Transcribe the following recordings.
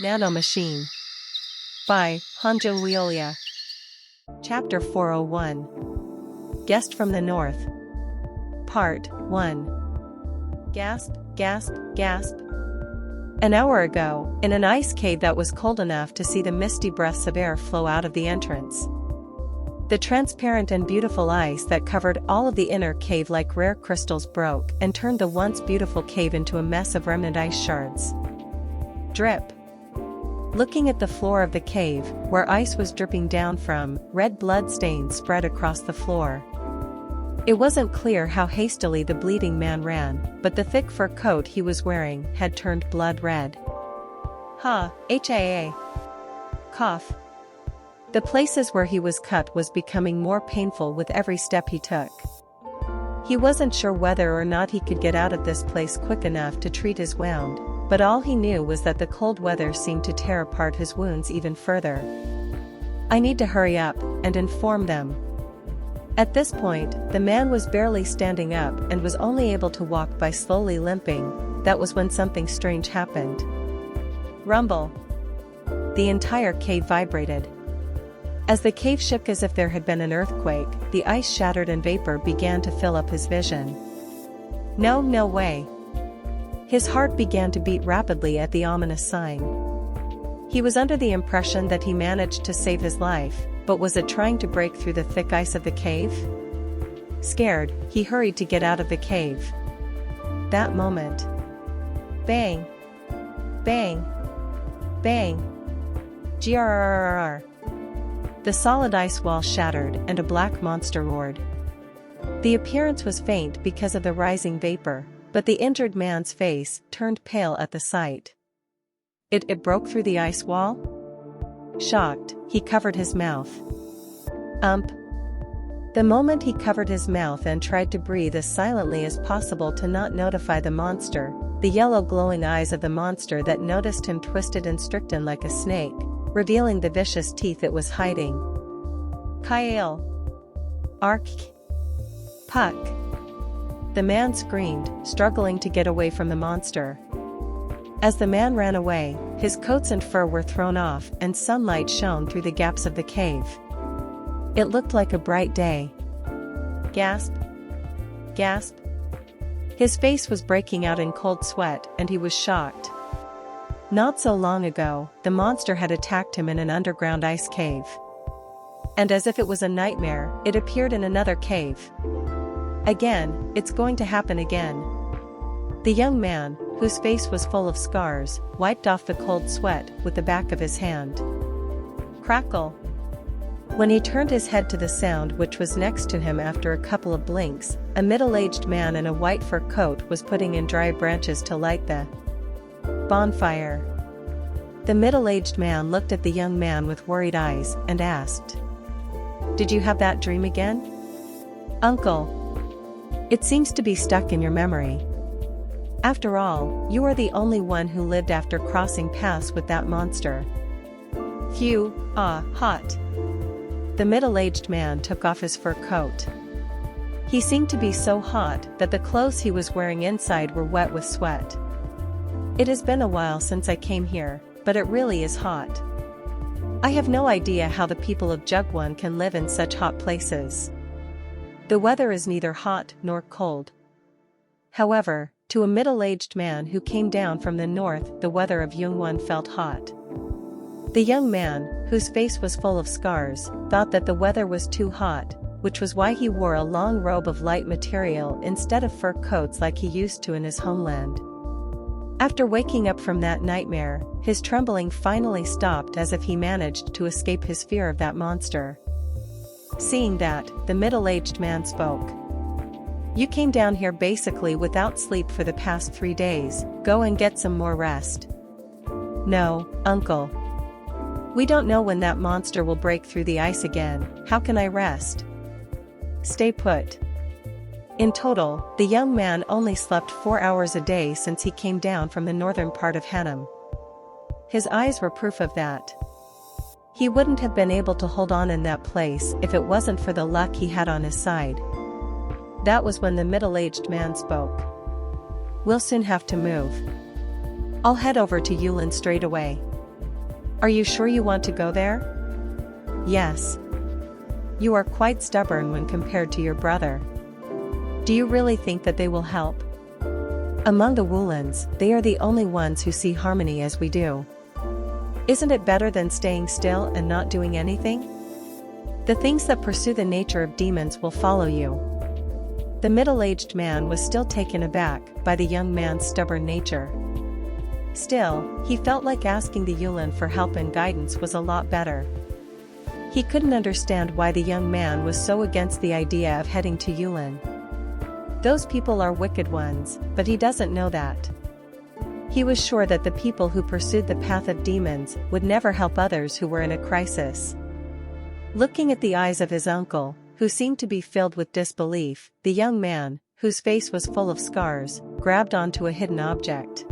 Nano Machine by Hanjo Leolia. Chapter 401. Guest from the North. Part 1. Gasp, gasp, gasp. An hour ago, in an ice cave that was cold enough to see the misty breaths of air flow out of the entrance. The transparent and beautiful ice that covered all of the inner cave like rare crystals broke and turned the once beautiful cave into a mess of remnant ice shards. Drip. Looking at the floor of the cave, where ice was dripping down from, red blood stains spread across the floor. It wasn't clear how hastily the bleeding man ran, but the thick fur coat he was wearing had turned blood red. HIA. Cough. The places where he was cut was becoming more painful with every step he took. He wasn't sure whether or not he could get out of this place quick enough to treat his wound, but all he knew was that the cold weather seemed to tear apart his wounds even further. I need to hurry up and inform them. At this point, the man was barely standing up and was only able to walk by slowly limping. That was when something strange happened. Rumble. The entire cave vibrated. As the cave shook as if there had been an earthquake, the ice shattered and vapor began to fill up his vision. No way. His heart began to beat rapidly at the ominous sign. He was under the impression that he managed to save his life, but was it trying to break through the thick ice of the cave? Scared, he hurried to get out of the cave. That moment. Bang! Bang! Bang! Grrrr. The solid ice wall shattered and a black monster roared. The appearance was faint because of the rising vapor, but the injured man's face turned pale at the sight. It broke through the ice wall? Shocked, he covered his mouth. The moment he covered his mouth and tried to breathe as silently as possible to not notify the monster, the yellow glowing eyes of the monster that noticed him twisted and strictened like a snake, revealing the vicious teeth it was hiding. Kyle. Ark. Puck. The man screamed, struggling to get away from the monster. As the man ran away, his coats and fur were thrown off and sunlight shone through the gaps of the cave. It looked like a bright day. Gasp. Gasp. His face was breaking out in cold sweat and he was shocked. Not so long ago, the monster had attacked him in an underground ice cave. And as if it was a nightmare, it appeared in another cave. Again, it's going to happen again. The young man, whose face was full of scars, wiped off the cold sweat with the back of his hand. Crackle. When he turned his head to the sound which was next to him after a couple of blinks, a middle-aged man in a white fur coat was putting in dry branches to light the bonfire. The middle-aged man looked at the young man with worried eyes and asked, "Did you have that dream again?" "Uncle. It seems to be stuck in your memory. After all, you are the only one who lived after crossing paths with that monster." Phew, hot. The middle-aged man took off his fur coat. He seemed to be so hot that the clothes he was wearing inside were wet with sweat. "It has been a while since I came here, but it really is hot. I have no idea how the people of Jugwon can live in such hot places. The weather is neither hot nor cold." However, to a middle-aged man who came down from the north, the weather of Yungwon felt hot. The young man, whose face was full of scars, thought that the weather was too hot, which was why he wore a long robe of light material instead of fur coats like he used to in his homeland. After waking up from that nightmare, his trembling finally stopped as if he managed to escape his fear of that monster. Seeing that, the middle-aged man spoke. "You came down here basically without sleep for the past 3 days, go and get some more rest." "No, uncle. We don't know when that monster will break through the ice again, how can I rest?" "Stay put." In total, the young man only slept 4 hours a day since he came down from the northern part of Hanam. His eyes were proof of that. He wouldn't have been able to hold on in that place if it wasn't for the luck he had on his side. That was when the middle-aged man spoke. "We'll soon have to move. I'll head over to Yulin straight away. Are you sure you want to go there? Yes. You are quite stubborn when compared to your brother. Do you really think that they will help? Among the Woolans, they are the only ones who see harmony as we do. Isn't it better than staying still and not doing anything? The things that pursue the nature of demons will follow you. The middle-aged man was still taken aback by the young man's stubborn nature. Still, he felt like asking the Yulin for help and guidance was a lot better. He couldn't understand why the young man was so against the idea of heading to Yulin. Those people are wicked ones, but he doesn't know that. He was sure that the people who pursued the path of demons would never help others who were in a crisis. Looking at the eyes of his uncle, who seemed to be filled with disbelief, the young man, whose face was full of scars, grabbed onto a hidden object.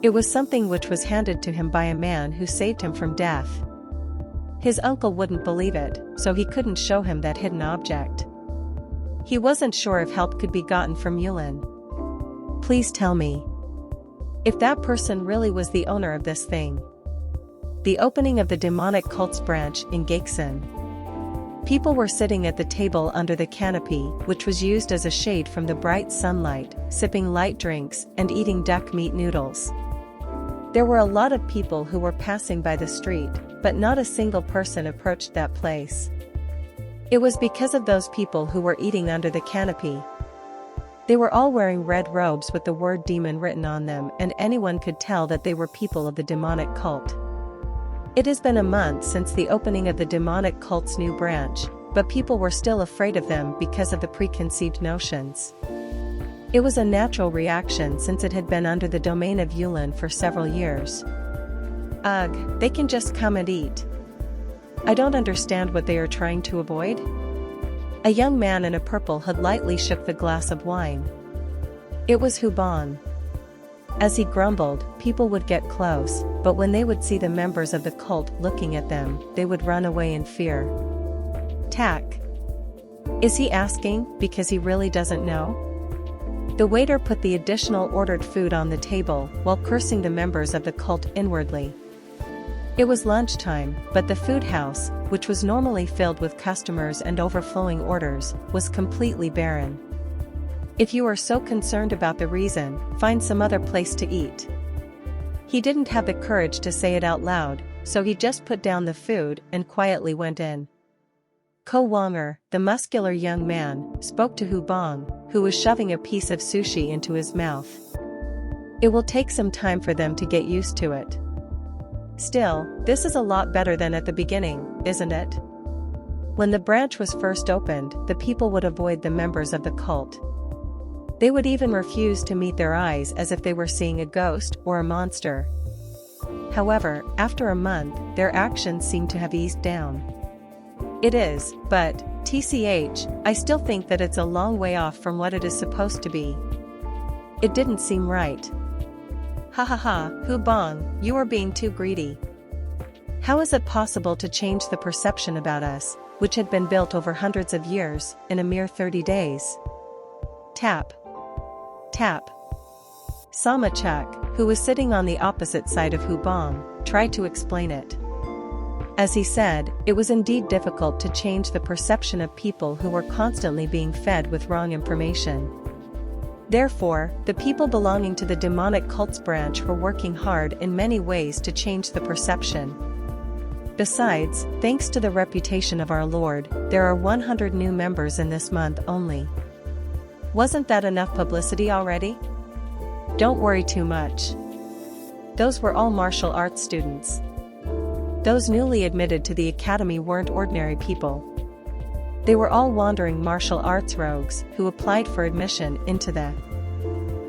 It was something which was handed to him by a man who saved him from death. His uncle wouldn't believe it, so he couldn't show him that hidden object. He wasn't sure if help could be gotten from Yulin. Please tell me. If that person really was the owner of this thing. The opening of the demonic cult's branch in Gaeksan. People were sitting at the table under the canopy, which was used as a shade from the bright sunlight, sipping light drinks and eating duck meat noodles. There were a lot of people who were passing by the street, but not a single person approached that place. It was because of those people who were eating under the canopy. They were all wearing red robes with the word demon written on them, and anyone could tell that they were people of the demonic cult. It has been a month since the opening of the demonic cult's new branch, but people were still afraid of them because of the preconceived notions. It was a natural reaction since it had been under the domain of Yulin for several years. Ugh, they can just come and eat. I don't understand what they are trying to avoid. A young man in a purple hood lightly shook the glass of wine. It was Hubon. As he grumbled, people would get close, but when they would see the members of the cult looking at them, they would run away in fear. Tak. Is he asking because he really doesn't know? The waiter put the additional ordered food on the table while cursing the members of the cult inwardly. It was lunchtime, but the food house, which was normally filled with customers and overflowing orders, was completely barren. If you are so concerned about the reason, find some other place to eat. He didn't have the courage to say it out loud, so he just put down the food and quietly went in. Ko Wonger, the muscular young man, spoke to Hubong, who was shoving a piece of sushi into his mouth. It will take some time for them to get used to it. Still, this is a lot better than at the beginning, isn't it? When the branch was first opened, the people would avoid the members of the cult. They would even refuse to meet their eyes as if they were seeing a ghost or a monster. However, after a month, their actions seemed to have eased down. It is, but, TCH, I still think that it's a long way off from what it is supposed to be. It didn't seem right. Ha ha ha, Hubong, you are being too greedy. How is it possible to change the perception about us, which had been built over hundreds of years, in a mere 30 days? Tap. Tap. Samachak, who was sitting on the opposite side of Hubong, tried to explain it. As he said, it was indeed difficult to change the perception of people who were constantly being fed with wrong information. Therefore, the people belonging to the demonic cult's branch were working hard in many ways to change the perception. Besides, thanks to the reputation of our Lord, there are 100 new members in this month only. Wasn't that enough publicity already? Don't worry too much. Those were all martial arts students. Those newly admitted to the academy weren't ordinary people. They were all wandering martial arts rogues who applied for admission into the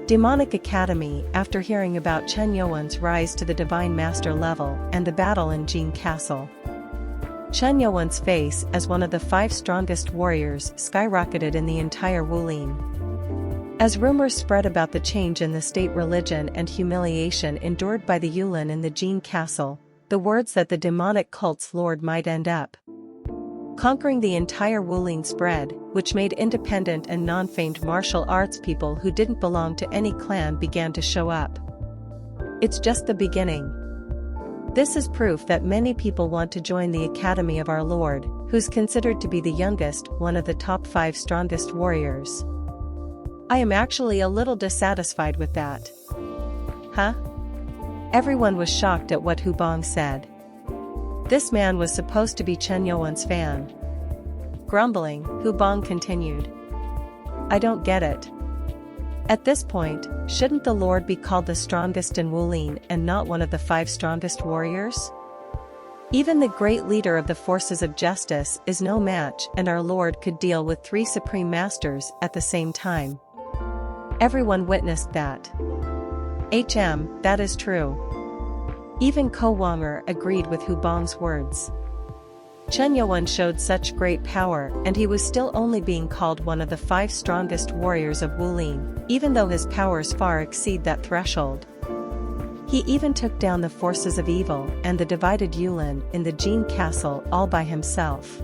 demonic academy after hearing about Chen Yuan's rise to the divine master level and the battle in Jin Castle. Chen Yuan's face as one of the 5 strongest warriors skyrocketed in the entire Wulin. As rumors spread about the change in the state religion and humiliation endured by the Yulin in the Jin Castle, the words that the demonic cult's lord might end up conquering the entire Wulin spread, which made independent and non-famed martial arts people who didn't belong to any clan began to show up. It's just the beginning. This is proof that many people want to join the Academy of our Lord, who's considered to be the youngest, one of the top 5 strongest warriors. I am actually a little dissatisfied with that. Huh? Everyone was shocked at what Hubong said. This man was supposed to be Chen Yuan's fan. Grumbling, Hubong continued. I don't get it. At this point, shouldn't the Lord be called the strongest in Wulin and not one of the 5 strongest warriors? Even the great leader of the forces of justice is no match, and our Lord could deal with 3 supreme masters at the same time. Everyone witnessed that. That is true. Even Ko Wanger agreed with Hubong's words. Chen Yuan showed such great power, and he was still only being called one of the 5 strongest warriors of Wulin, even though his powers far exceed that threshold. He even took down the forces of evil and the divided Yulin in the Jin castle all by himself.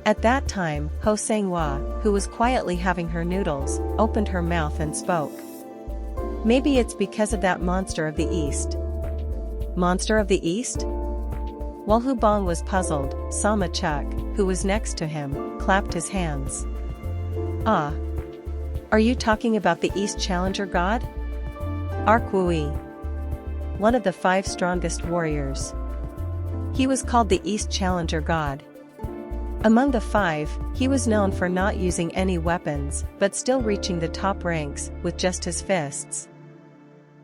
At that time, Ho Sanghua, who was quietly having her noodles, opened her mouth and spoke. Maybe it's because of that monster of the East. Monster of the East? While Hubong was puzzled, Sama Chuk, who was next to him, clapped his hands. Ah! Are you talking about the East Challenger God? Arkwui. One of the 5 strongest warriors. He was called the East Challenger God. Among the 5, he was known for not using any weapons, but still reaching the top ranks with just his fists.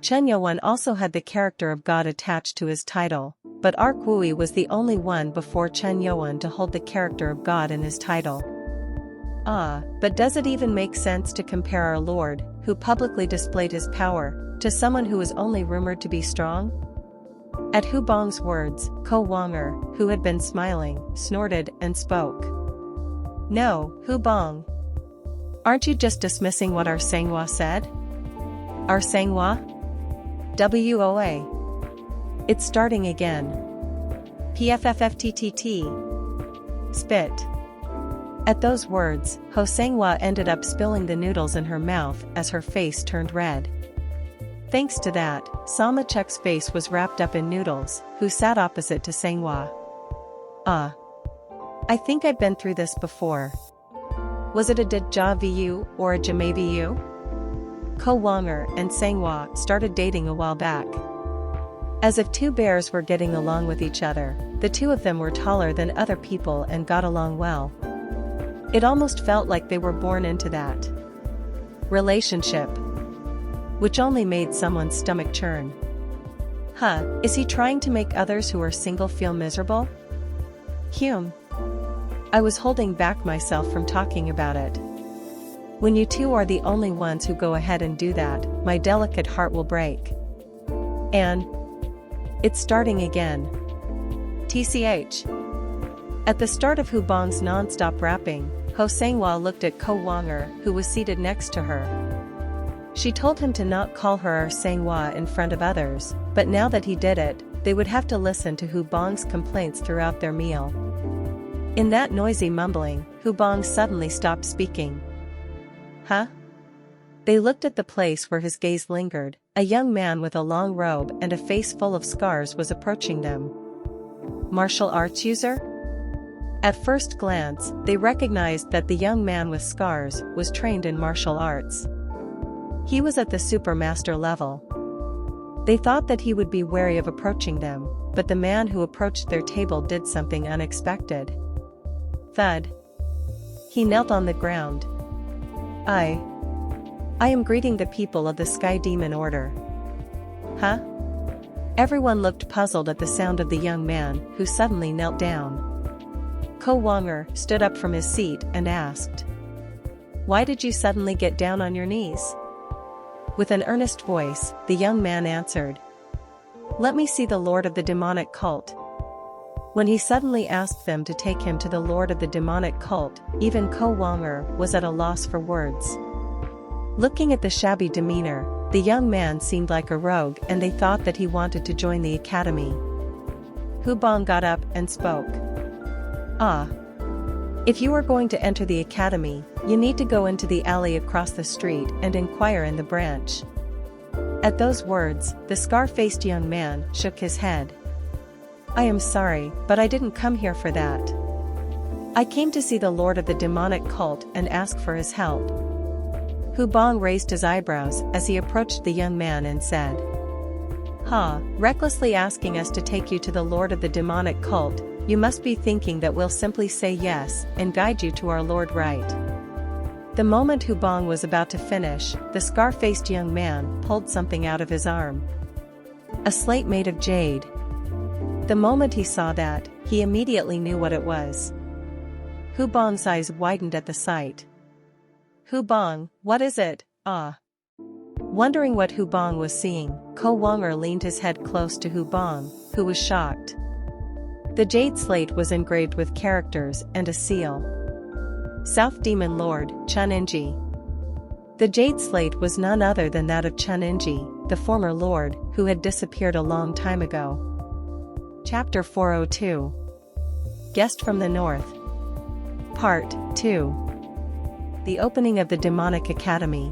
Chen Yuan also had the character of God attached to his title, but Arkwui was the only one before Chen Yuan to hold the character of God in his title. But does it even make sense to compare our Lord, who publicly displayed his power, to someone who is only rumored to be strong? At Hubong's words, Ko Wanger, who had been smiling, snorted and spoke. No, Hubong. Aren't you just dismissing what our Sanghua said? Our Sanghua? WOA. It's starting again. PFFFTTT. Spit. At those words, Ho Sanghua ended up spilling the noodles in her mouth as her face turned red. Thanks to that, Sama Chuk's face was wrapped up in noodles, who sat opposite to Sanghua. I think I've been through this before. Was it a Deja Vu or a Jame Vu? Ko Wanger and Sanghua started dating a while back. As if 2 bears were getting along with each other, the 2 of them were taller than other people and got along well. It almost felt like they were born into that relationship, which only made someone's stomach churn. Is he trying to make others who are single feel miserable? I was holding back myself from talking about it. When you 2 are the only ones who go ahead and do that, my delicate heart will break. And it's starting again. TCH. At the start of Hubong's non-stop rapping, Ho Sanghua looked at Ko Wanger, who was seated next to her. She told him to not call her our Sanghua in front of others, but now that he did it, they would have to listen to Hubong's complaints throughout their meal. In that noisy mumbling, Hubong suddenly stopped speaking. They looked at the place where his gaze lingered. A young man with a long robe and a face full of scars was approaching them. Martial arts user? At first glance, they recognized that the young man with scars was trained in martial arts. He was at the supermaster level. They thought that he would be wary of approaching them, but the man who approached their table did something unexpected. Thud. He knelt on the ground. I am greeting the people of the Sky Demon Order. Everyone looked puzzled at the sound of the young man, who suddenly knelt down. Ko Wanger stood up from his seat and asked, "Why did you suddenly get down on your knees?" With an earnest voice, the young man answered, "Let me see the Lord of the demonic cult." When he suddenly asked them to take him to the Lord of the demonic cult, even Ko Wanger was at a loss for words. Looking at the shabby demeanor, the young man seemed like a rogue, and they thought that he wanted to join the academy. Hubong got up and spoke. If you are going to enter the academy, you need to go into the alley across the street and inquire in the branch. At those words, the scar-faced young man shook his head. I am sorry, but I didn't come here for that. I came to see the lord of the demonic cult and ask for his help. Hubong raised his eyebrows as he approached the young man and said, recklessly asking us to take you to the lord of the demonic cult, you must be thinking that we'll simply say yes and guide you to our lord, right? The moment Hubong was about to finish, the scar-faced young man pulled something out of his arm. A slate made of jade. The moment he saw that, he immediately knew what it was. Hubong's eyes widened at the sight. Hubong, what is it? Wondering what Hubong was seeing, Ko Wonger leaned his head close to Hubong, who was shocked. The jade slate was engraved with characters and a seal. South Demon Lord, Chuninji. The jade slate was none other than that of Chuninji, the former lord, who had disappeared a long time ago. Chapter 402. Guest from the North. Part 2. The opening of the Demonic Academy.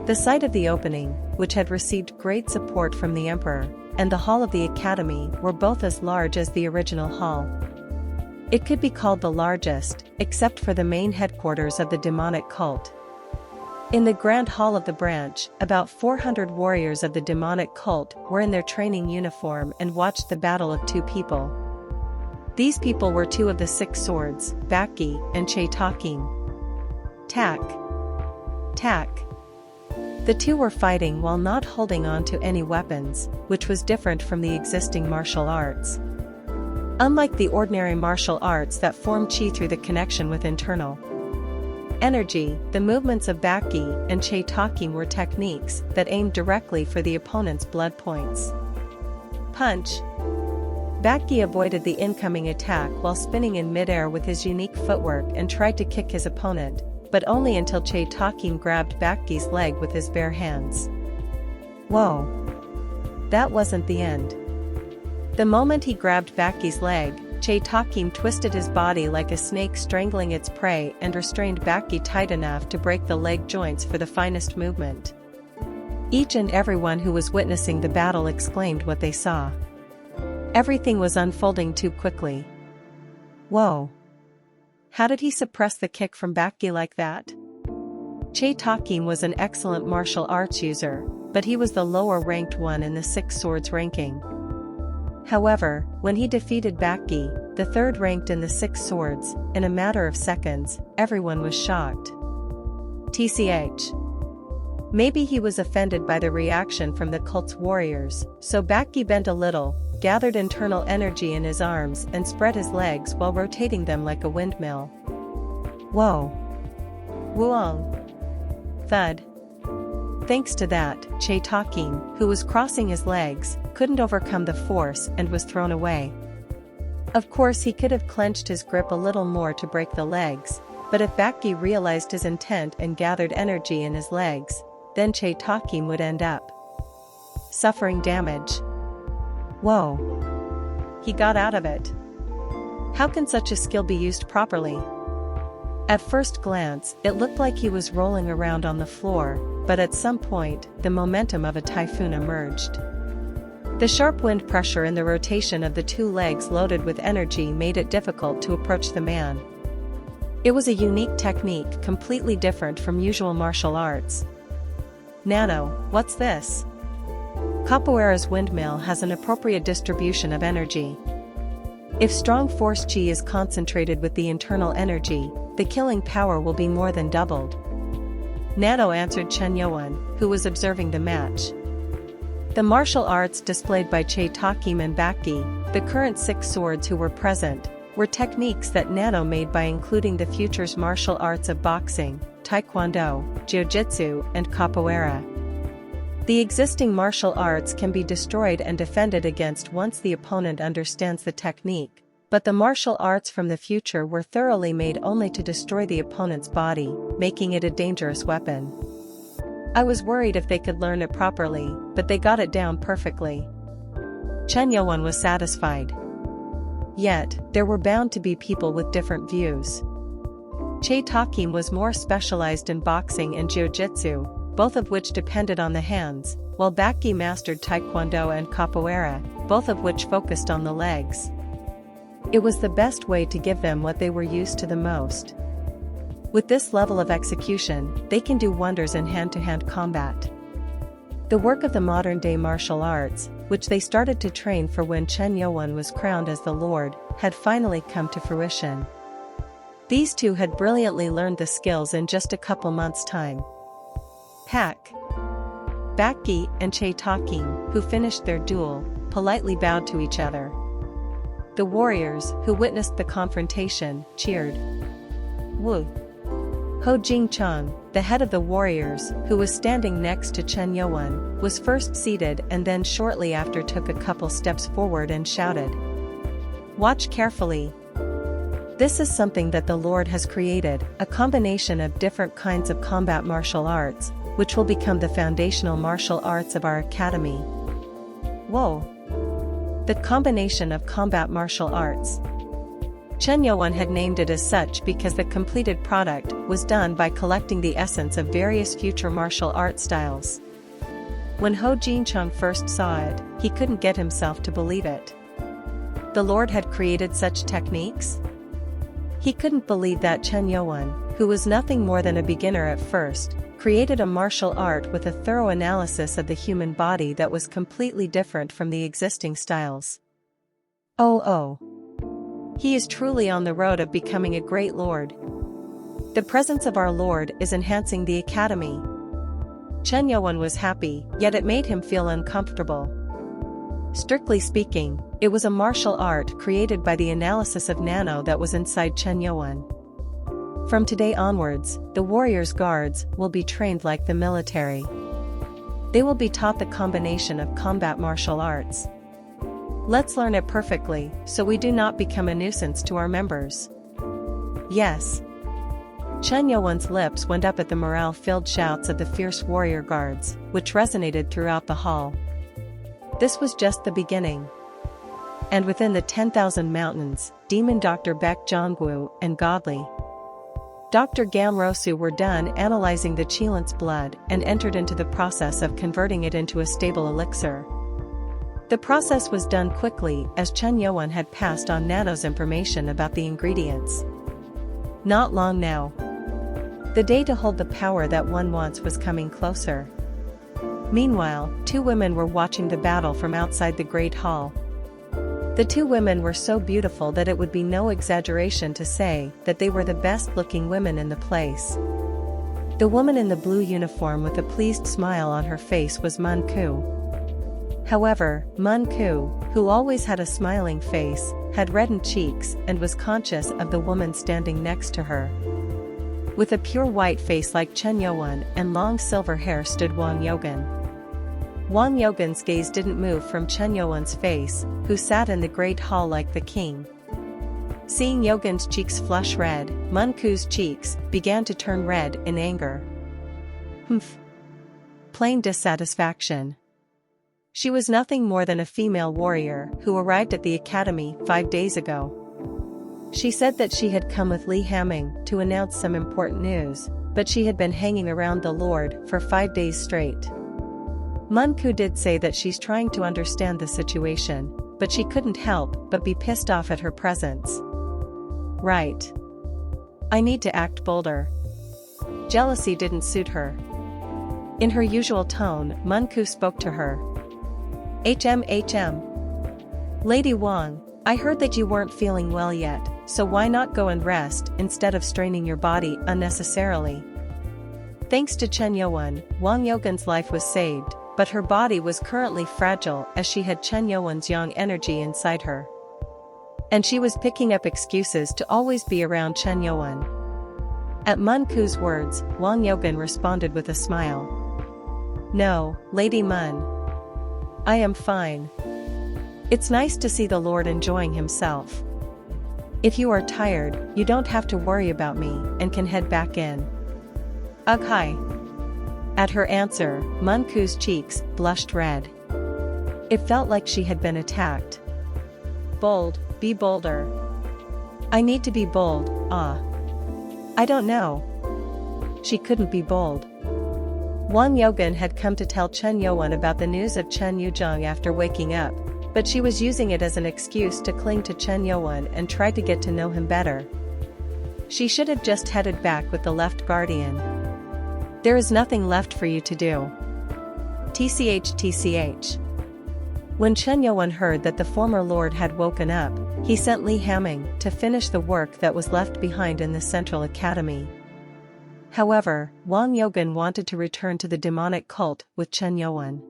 The site of the opening, which had received great support from the Emperor, and the hall of the Academy were both as large as the original hall. It could be called the largest, except for the main headquarters of the demonic cult. In the Grand Hall of the branch, about 400 warriors of the demonic cult were in their training uniform and watched the battle of two people. These people were two of the 6 swords, Baki and Che Taking. Tack. The two were fighting while not holding on to any weapons, which was different from the existing martial arts. Unlike the ordinary martial arts that form chi through the connection with internal energy, the movements of Baki and Che Taking were techniques that aimed directly for the opponent's blood points. Punch. Baki avoided the incoming attack while spinning in midair with his unique footwork and tried to kick his opponent, but only until Che Taking grabbed Baki's leg with his bare hands. Whoa! That wasn't the end. The moment he grabbed Baki's leg, Che Taking twisted his body like a snake strangling its prey and restrained Baki tight enough to break the leg joints for the finest movement. Each and everyone who was witnessing the battle exclaimed what they saw. Everything was unfolding too quickly. Whoa! How did he suppress the kick from Baki like that? Che Taking was an excellent martial arts user, but he was the lower-ranked one in the 6 swords ranking. However, when he defeated Baki, the third-ranked in the 6 swords, in a matter of seconds, everyone was shocked. TCH. Maybe he was offended by the reaction from the cult's warriors, so Baki bent a little, gathered internal energy in his arms and spread his legs while rotating them like a windmill. Whoa! Wuong! Thud. Thanks to that, Che Taking, who was crossing his legs, couldn't overcome the force and was thrown away. Of course he could have clenched his grip a little more to break the legs, but if Baki realized his intent and gathered energy in his legs, then Che Taking would end up suffering damage. Whoa! He got out of it. How can such a skill be used properly? At first glance, it looked like he was rolling around on the floor, but at some point, the momentum of a typhoon emerged. The sharp wind pressure and the rotation of the 2 legs loaded with energy made it difficult to approach the man. It was a unique technique completely different from usual martial arts. Nano, what's this? Capoeira's windmill has an appropriate distribution of energy. If strong force chi is concentrated with the internal energy, the killing power will be more than doubled. Nano answered Chen Yuan, who was observing the match. The martial arts displayed by Che Taking and Baki, the current 6 swords who were present, were techniques that Nano made by including the future's martial arts of boxing, taekwondo, jiu-jitsu, and capoeira. The existing martial arts can be destroyed and defended against once the opponent understands the technique, but the martial arts from the future were thoroughly made only to destroy the opponent's body, making it a dangerous weapon. I was worried if they could learn it properly, but they got it down perfectly. Chen Yuan was satisfied. Yet, there were bound to be people with different views. Che Taking was more specialized in boxing and jiu-jitsu, both of which depended on the hands, while Bakki mastered Taekwondo and Capoeira, both of which focused on the legs. It was the best way to give them what they were used to the most. With this level of execution, they can do wonders in hand-to-hand combat. The work of the modern-day martial arts, which they started to train for when Chen Youwen was crowned as the Lord, had finally come to fruition. These two had brilliantly learned the skills in just a couple months' time. Pak, Bakki and Che Taking, who finished their duel, politely bowed to each other. The warriors, who witnessed the confrontation, cheered. Wu. Ho Jingchang, the head of the warriors, who was standing next to Chen Youwen, was first seated and then shortly after took a couple steps forward and shouted. Watch carefully. This is something that the Lord has created, a combination of different kinds of combat martial arts, which will become the foundational martial arts of our academy. Whoa! The combination of combat martial arts. Chen Youwen had named it as such because the completed product was done by collecting the essence of various future martial art styles. When Ho Jingchang first saw it, he couldn't get himself to believe it. The Lord had created such techniques? He couldn't believe that Chen Youwen, who was nothing more than a beginner at first, created a martial art with a thorough analysis of the human body that was completely different from the existing styles. Oh. He is truly on the road of becoming a great lord. The presence of our Lord is enhancing the academy. Chen Youwen was happy, yet it made him feel uncomfortable. Strictly speaking, it was a martial art created by the analysis of Nano that was inside Chen Youwen. From today onwards, the warriors' guards will be trained like the military. They will be taught the combination of combat martial arts. Let's learn it perfectly, so we do not become a nuisance to our members. Yes. Chen Youwen's lips went up at the morale-filled shouts of the fierce warrior guards, which resonated throughout the hall. This was just the beginning. And within the 10,000 mountains, Demon Dr. Baek Jongwoo and Godly Dr. Gamrosu were done analyzing the Qilint's blood and entered into the process of converting it into a stable elixir. The process was done quickly as Chen Youwen had passed on Nano's information about the ingredients. Not long now. The day to hold the power that one wants was coming closer. Meanwhile, two women were watching the battle from outside the Great Hall. The two women were so beautiful that it would be no exaggeration to say that they were the best-looking women in the place. The woman in the blue uniform with a pleased smile on her face was Mun Ku. However, Mun Ku, who always had a smiling face, had reddened cheeks and was conscious of the woman standing next to her. With a pure white face like Chen Youwen and long silver hair stood Wang Yougen. Wang Yougen's gaze didn't move from Chen Youwen's face, who sat in the great hall like the king. Seeing Yougen's cheeks flush red, Mun Ku's cheeks began to turn red in anger. Humph. Plain dissatisfaction. She was nothing more than a female warrior who arrived at the academy 5 days ago. She said that she had come with Li Hamming to announce some important news, but she had been hanging around the Lord for 5 days straight. Mun Ku did say that she's trying to understand the situation, but she couldn't help but be pissed off at her presence. Right. I need to act bolder. Jealousy didn't suit her. In her usual tone, Mun Ku spoke to her. HM. Lady Wang, I heard that you weren't feeling well yet, so why not go and rest instead of straining your body unnecessarily? Thanks to Chen Youwen, Wang Yougen's life was saved, but her body was currently fragile as she had Chen Youwen's yang energy inside her. And she was picking up excuses to always be around Chen Youwen. At Mun Ku's words, Wang Yougen responded with a smile. No, Lady Mun. I am fine. It's nice to see the Lord enjoying himself. If you are tired, you don't have to worry about me and can head back in. Ugh hi. At her answer, Mun Ku's cheeks blushed red. It felt like she had been attacked. Bold, be bolder. I need to be bold, I don't know. She couldn't be bold. Wang Yogan had come to tell Chen Youwen about the news of Chen Yuzhong after waking up, but she was using it as an excuse to cling to Chen Youwen and try to get to know him better. She should have just headed back with the left guardian. There is nothing left for you to do. TCH. When Chen Youwen heard that the former lord had woken up, he sent Li Hamming to finish the work that was left behind in the Central Academy. However, Wang Yogan wanted to return to the demonic cult with Chen Youwen.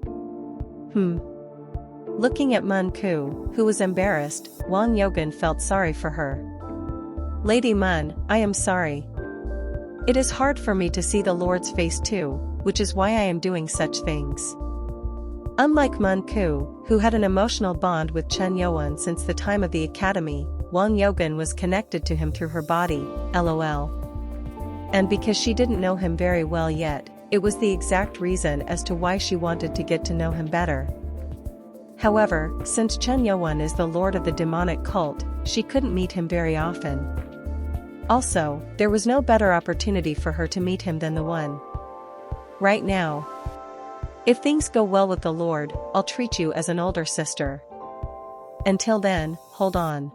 Looking at Mun Ku, who was embarrassed, Wang Yogan felt sorry for her. Lady Mun, I am sorry. It is hard for me to see the Lord's face too, which is why I am doing such things. Unlike Mun Ku, who had an emotional bond with Chen Youwen since the time of the academy, Wang Yogan was connected to him through her body, lol. And because she didn't know him very well yet, it was the exact reason as to why she wanted to get to know him better. However, since Chen Youwen is the lord of the demonic cult, she couldn't meet him very often. Also, there was no better opportunity for her to meet him than the one right now. If things go well with the Lord, I'll treat you as an older sister. Until then, hold on.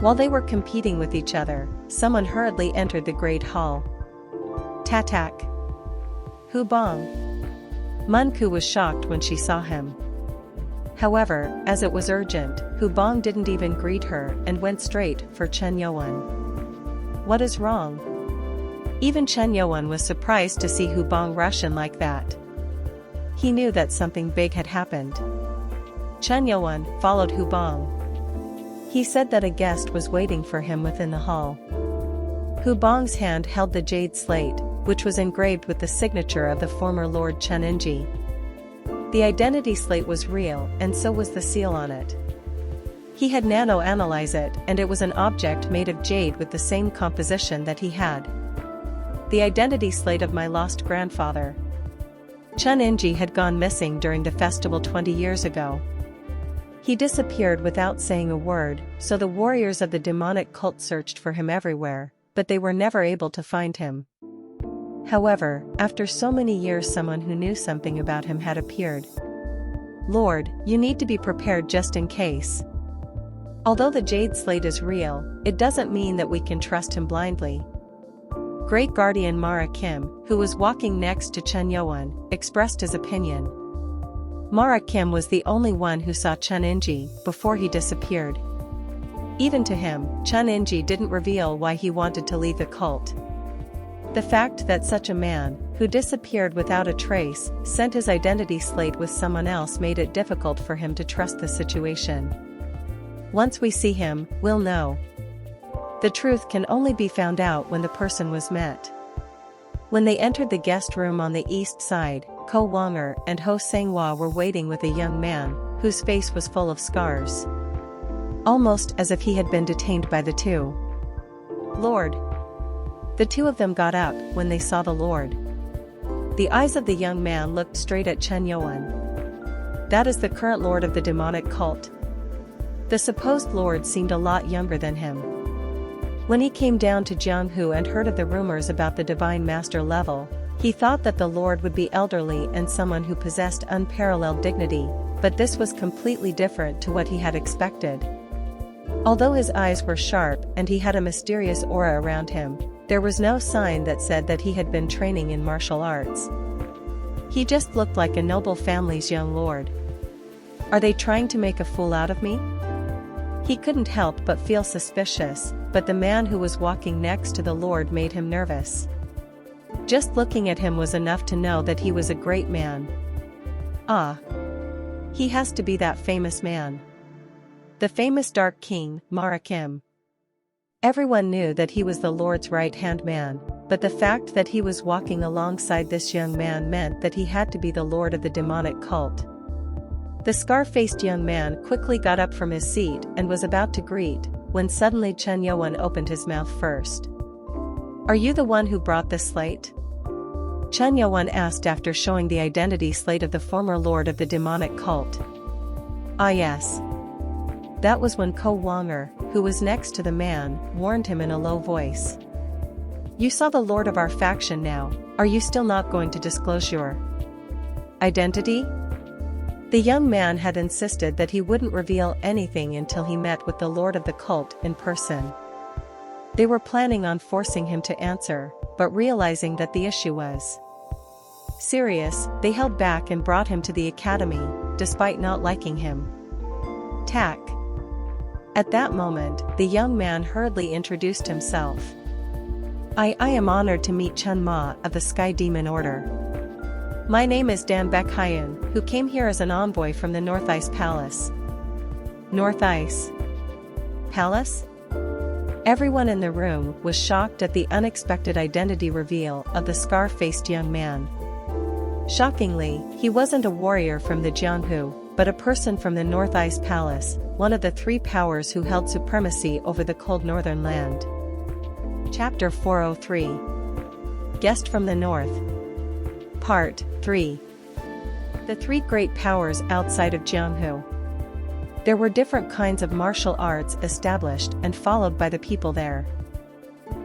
While they were competing with each other, someone hurriedly entered the great hall. Tatak. Hu Bong. Mun Ku was shocked when she saw him. However, as it was urgent, Hu Bong didn't even greet her and went straight for Chen Youwen. What is wrong? Even Chen Youwen was surprised to see Hu Bong rush in like that. He knew that something big had happened. Chen Youwen followed Hu Bong. He said that a guest was waiting for him within the hall. Hu Bong's hand held the jade slate, which was engraved with the signature of the former Lord Chen Enji. The identity slate was real, and so was the seal on it. He had Nano analyze it, and it was an object made of jade with the same composition that he had. The identity slate of my lost grandfather. Chen Enji had gone missing during the festival 20 years ago. He disappeared without saying a word, so the warriors of the demonic cult searched for him everywhere, but they were never able to find him. However, after so many years, someone who knew something about him had appeared. Lord, you need to be prepared just in case. Although the jade slate is real, it doesn't mean that we can trust him blindly. Great Guardian Mara Kim, who was walking next to Chen Youwen, expressed his opinion. Mara Kim was the only one who saw Chen Enji before he disappeared. Even to him, Chen Enji didn't reveal why he wanted to leave the cult. The fact that such a man, who disappeared without a trace, sent his identity slate with someone else made it difficult for him to trust the situation. Once we see him, we'll know. The truth can only be found out when the person was met. When they entered the guest room on the east side, Ko Wanger and Ho Sanghua were waiting with a young man, whose face was full of scars. Almost as if he had been detained by the two. Lord. The two of them got up when they saw the Lord. The eyes of the young man looked straight at Chen Youwen. That is the current lord of the demonic cult. The supposed lord seemed a lot younger than him. When he came down to Jianghu and heard of the rumors about the divine master level, he thought that the lord would be elderly and someone who possessed unparalleled dignity, but this was completely different to what he had expected. Although his eyes were sharp and he had a mysterious aura around him, there was no sign that said that he had been training in martial arts. He just looked like a noble family's young lord. Are they trying to make a fool out of me? He couldn't help but feel suspicious, but the man who was walking next to the Lord made him nervous. Just looking at him was enough to know that he was a great man. Ah. He has to be that famous man. The famous Dark King, Mara Kim. Everyone knew that he was the Lord's right-hand man, but the fact that he was walking alongside this young man meant that he had to be the lord of the demonic cult. The scar-faced young man quickly got up from his seat and was about to greet, when suddenly Chen Youwen opened his mouth first. Are you the one who brought this slate? Chen Youwen asked after showing the identity slate of the former lord of the demonic cult. Ah yes. That was when Ko Wanger, who was next to the man, warned him in a low voice. You saw the lord of our faction now, are you still not going to disclose your identity? The young man had insisted that he wouldn't reveal anything until he met with the lord of the cult in person. They were planning on forcing him to answer, but realizing that the issue was serious, they held back and brought him to the academy, despite not liking him. Tack. At that moment, the young man hurriedly introduced himself. I am honored to meet Chun Ma of the Sky Demon Order. My name is Dan Baekhyun, who came here as an envoy from the North Ice Palace. North Ice Palace? Everyone in the room was shocked at the unexpected identity reveal of the scar-faced young man. Shockingly, he wasn't a warrior from the Jianghu, but a person from the North Ice Palace, one of the three powers who held supremacy over the cold northern land. Chapter 403. Guest from the North. Part 3. The three great powers outside of Jianghu. There were different kinds of martial arts established and followed by the people there.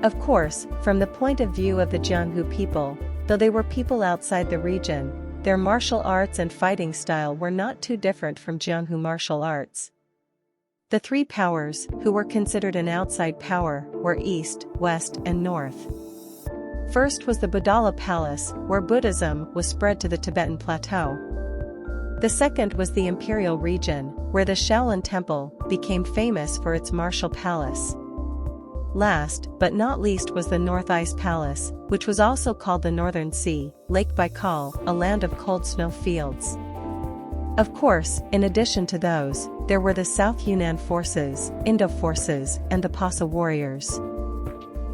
Of course, from the point of view of the Jianghu people, though they were people outside the region, their martial arts and fighting style were not too different from Jianghu martial arts. The three powers, who were considered an outside power, were East, West, and North. First was the Budala Palace, where Buddhism was spread to the Tibetan Plateau. The second was the Imperial region, where the Shaolin Temple became famous for its martial palace. Last, but not least, was the North Ice Palace, which was also called the Northern Sea, Lake Baikal, a land of cold snow fields. Of course, in addition to those, there were the South Yunnan forces, Indo forces, and the Pasa warriors.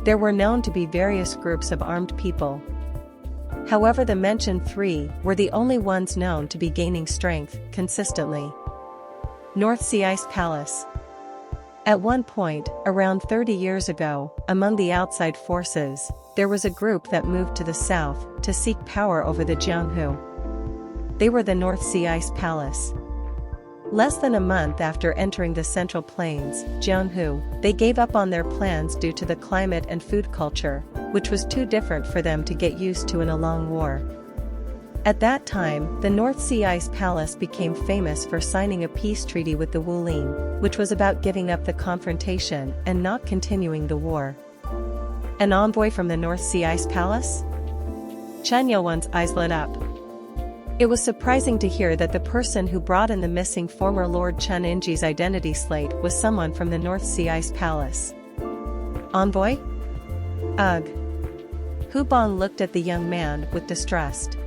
There were known to be various groups of armed people. However, the mentioned three were the only ones known to be gaining strength consistently. North Sea Ice Palace. At one point, around 30 years ago, among the outside forces, there was a group that moved to the south to seek power over the Jianghu. They were the North Sea Ice Palace. Less than a month after entering the Central Plains, Jianghu, they gave up on their plans due to the climate and food culture, which was too different for them to get used to in a long war. At that time, the North Sea Ice Palace became famous for signing a peace treaty with the Wulin, which was about giving up the confrontation and not continuing the war. An envoy from the North Sea Ice Palace? Chen Yuan's eyes lit up. It was surprising to hear that the person who brought in the missing former Lord Chen Inji's identity slate was someone from the North Sea Ice Palace. Envoy? Ugh. Hu Ban looked at the young man with distrust.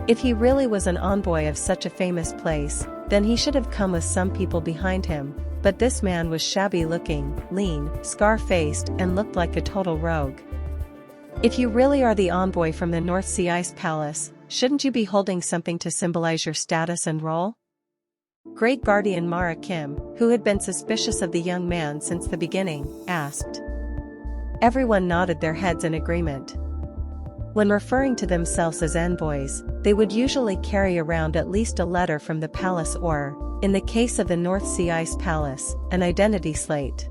If he really was an envoy of such a famous place, then he should have come with some people behind him, but this man was shabby-looking, lean, scar-faced, and looked like a total rogue. If you really are the envoy from the North Sea Ice Palace, shouldn't you be holding something to symbolize your status and role? Great Guardian Mara Kim, who had been suspicious of the young man since the beginning, asked. Everyone nodded their heads in agreement. When referring to themselves as envoys, they would usually carry around at least a letter from the palace or, in the case of the North Sea Ice Palace, an identity slate.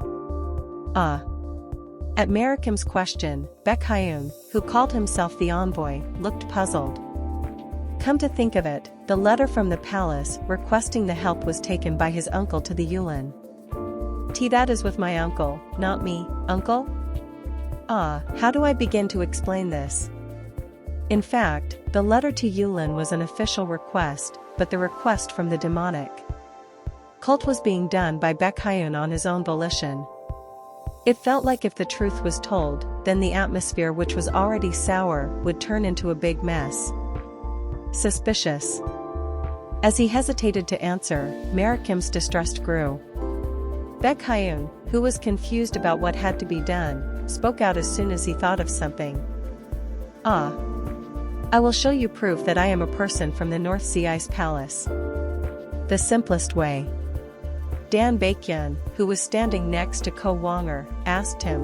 At Marikim's question, Baekhyun, who called himself the envoy, looked puzzled. Come to think of it, the letter from the palace requesting the help was taken by his uncle to the Yulin. That is with my uncle, not me, uncle? How do I begin to explain this? In fact, the letter to Yulin was an official request, but the request from the demonic cult was being done by Baekhyun on his own volition. It felt like if the truth was told, then the atmosphere, which was already sour, would turn into a big mess. Suspicious. As he hesitated to answer, Marikim's distrust grew. Baekhyun, who was confused about what had to be done, spoke out as soon as he thought of something. I will show you proof that I am a person from the North Sea Ice Palace. The simplest way. Dan Baekhyun, who was standing next to Ko Wonger, asked him.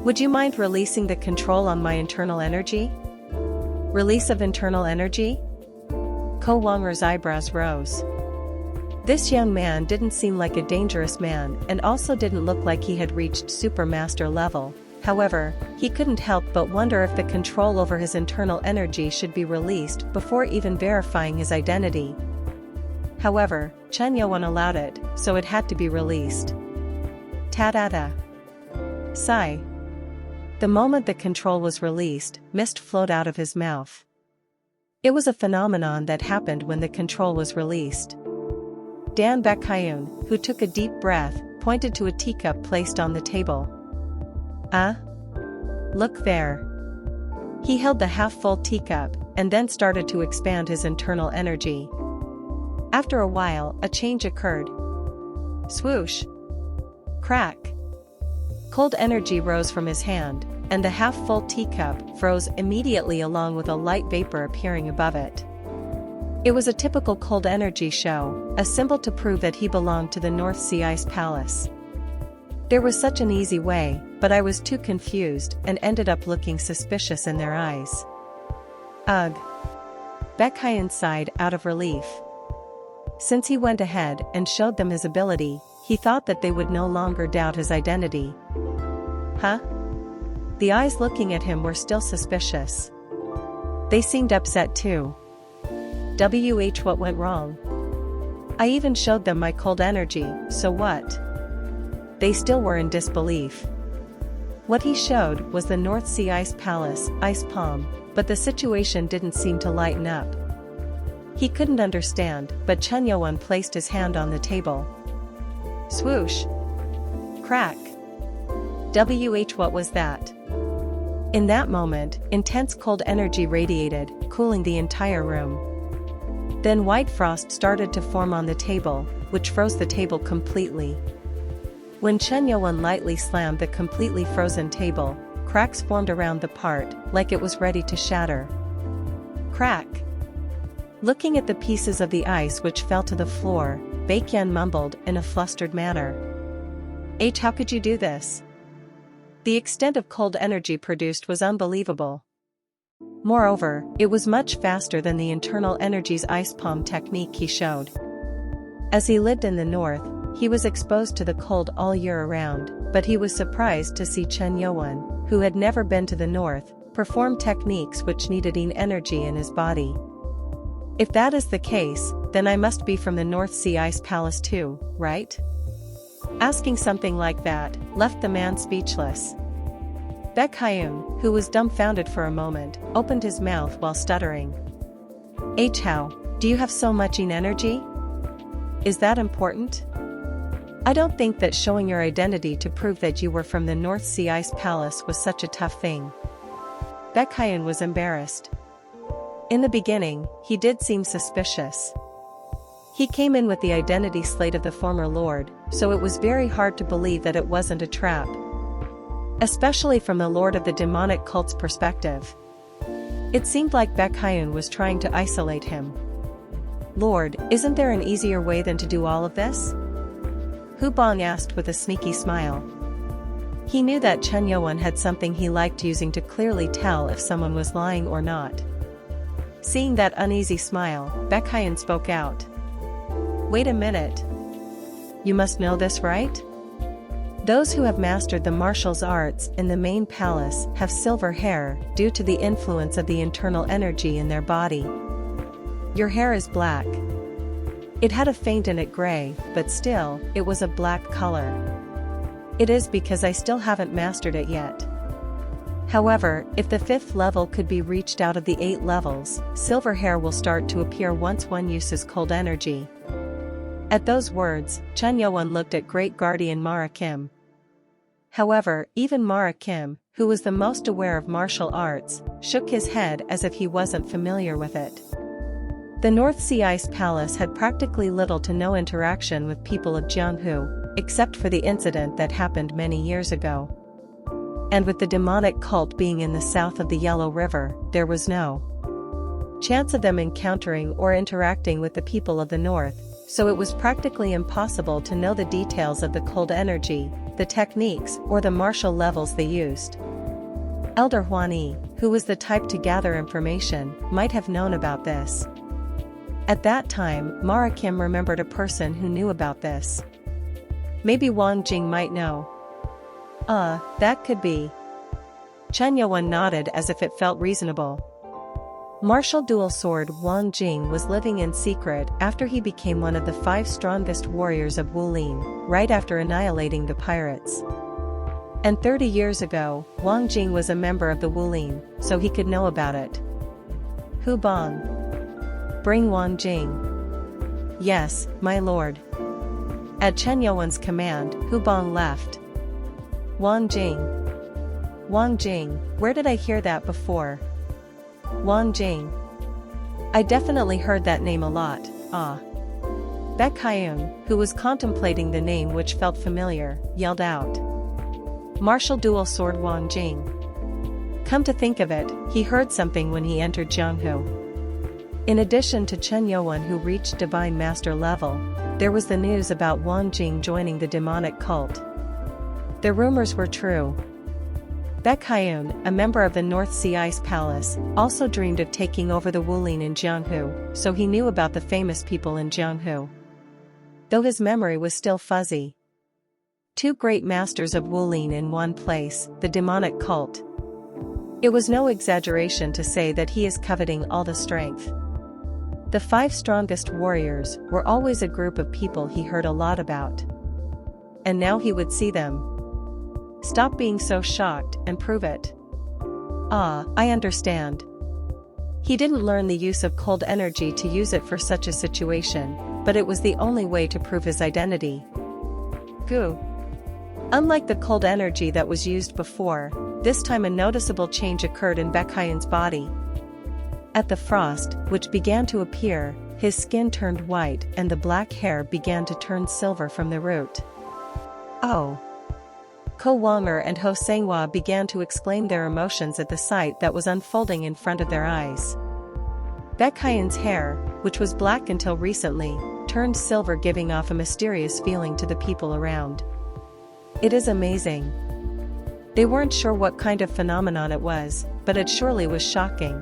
Would you mind releasing the control on my internal energy? Release of internal energy? Ko Wonger's eyebrows rose. This young man didn't seem like a dangerous man and also didn't look like he had reached supermaster level. However, he couldn't help but wonder if the control over his internal energy should be released before even verifying his identity. However, Chen Yuan allowed it, so it had to be released. Ta-da-da. Sigh. The moment the control was released, mist flowed out of his mouth. It was a phenomenon that happened when the control was released. Dan Baekhyun, who took a deep breath, pointed to a teacup placed on the table. Look there. He held the half-full teacup, and then started to expand his internal energy. After a while, a change occurred. Swoosh. Crack. Cold energy rose from his hand, and the half-full teacup froze immediately along with a light vapor appearing above it. It was a typical cold energy show, a symbol to prove that he belonged to the North Sea Ice Palace. There was such an easy way, but I was too confused and ended up looking suspicious in their eyes. Ugh. Baekhyun sighed out of relief. Since he went ahead and showed them his ability, he thought that they would no longer doubt his identity. Huh? The eyes looking at him were still suspicious. They seemed upset too. What went wrong? I even showed them my cold energy, so what? They still were in disbelief. What he showed was the North Sea Ice Palace, Ice Palm, but the situation didn't seem to lighten up. He couldn't understand, but Chen Yuan placed his hand on the table. Swoosh. Crack. What was that? In that moment, intense cold energy radiated, cooling the entire room. Then white frost started to form on the table, which froze the table completely. When Chen Yuan lightly slammed the completely frozen table, cracks formed around the part, like it was ready to shatter. Crack. Looking at the pieces of the ice which fell to the floor, Baekhyun mumbled in a flustered manner. How could you do this? The extent of cold energy produced was unbelievable. Moreover, it was much faster than the internal energies ice palm technique he showed. As he lived in the north, he was exposed to the cold all year around, but he was surprised to see Chen Yuan, who had never been to the north, perform techniques which needed energy in his body. If that is the case, then I must be from the North Sea Ice Palace too, right? Asking something like that left the man speechless. Baekhyun, who was dumbfounded for a moment, opened his mouth while stuttering. How? Do you have so much energy? Is that important? I don't think that showing your identity to prove that you were from the North Sea Ice Palace was such a tough thing. Baekhyun was embarrassed. In the beginning, he did seem suspicious. He came in with the identity slate of the former lord, so it was very hard to believe that it wasn't a trap. Especially from the lord of the demonic cult's perspective. It seemed like Baekhyun was trying to isolate him. Lord, isn't there an easier way than to do all of this? Hu Bong asked with a sneaky smile. He knew that Chen Yuan had something he liked using to clearly tell if someone was lying or not. Seeing that uneasy smile, Baekhyun spoke out. Wait a minute. You must know this, right? Those who have mastered the martial arts in the main palace have silver hair due to the influence of the internal energy in their body. Your hair is black. It had a faint in it gray, but still, it was a black color. It is because I still haven't mastered it yet. However, if the 5th level could be reached out of the 8 levels, silver hair will start to appear once one uses cold energy. At those words, Chen Yuan looked at Great Guardian Mara Kim. However, even Mara Kim, who was the most aware of martial arts, shook his head as if he wasn't familiar with it. The North Sea Ice Palace had practically little to no interaction with people of Jianghu, except for the incident that happened many years ago. And with the demonic cult being in the south of the Yellow River, there was no chance of them encountering or interacting with the people of the north, so it was practically impossible to know the details of the cold energy, the techniques, or the martial levels they used. Elder Huan Yi, who was the type to gather information, might have known about this. At that time, Mara Kim remembered a person who knew about this. Maybe Wang Jing might know. That could be. Chen Yuan nodded as if it felt reasonable. Martial dual sword Wang Jing was living in secret after he became one of the 5 strongest warriors of Wulin, right after annihilating the pirates. And 30 years ago, Wang Jing was a member of the Wulin, so he could know about it. Hu Bang. Bring Wang Jing. Yes, my lord. At Chen Yuan's command, Hu Bang left. Wang Jing. Wang Jing, where did I hear that before? Wang Jing. I definitely heard that name a lot, ah. Baek Hyun, who was contemplating the name which felt familiar, yelled out. Martial dual sword Wang Jing. Come to think of it, he heard something when he entered Jianghu. In addition to Chen Yuan who reached Divine Master level, there was the news about Wang Jing joining the demonic cult. The rumors were true. Baek Hyun, a member of the North Sea Ice Palace, also dreamed of taking over the Wulin in Jianghu, so he knew about the famous people in Jianghu. Though his memory was still fuzzy. 2 great masters of Wulin in one place, the demonic cult. It was no exaggeration to say that he is coveting all the strength. The 5 strongest warriors were always a group of people he heard a lot about. And now he would see them. Stop being so shocked and prove it. Ah, I understand. He didn't learn the use of cold energy to use it for such a situation, but it was the only way to prove his identity. Goo. Unlike the cold energy that was used before, this time a noticeable change occurred in Baek Hyun's body. At the frost, which began to appear, his skin turned white and the black hair began to turn silver from the root. Oh. Ko Wanger and Ho Sanghua began to exclaim their emotions at the sight that was unfolding in front of their eyes. Baek Hyun's hair, which was black until recently, turned silver, giving off a mysterious feeling to the people around. It is amazing. They weren't sure what kind of phenomenon it was, but it surely was shocking.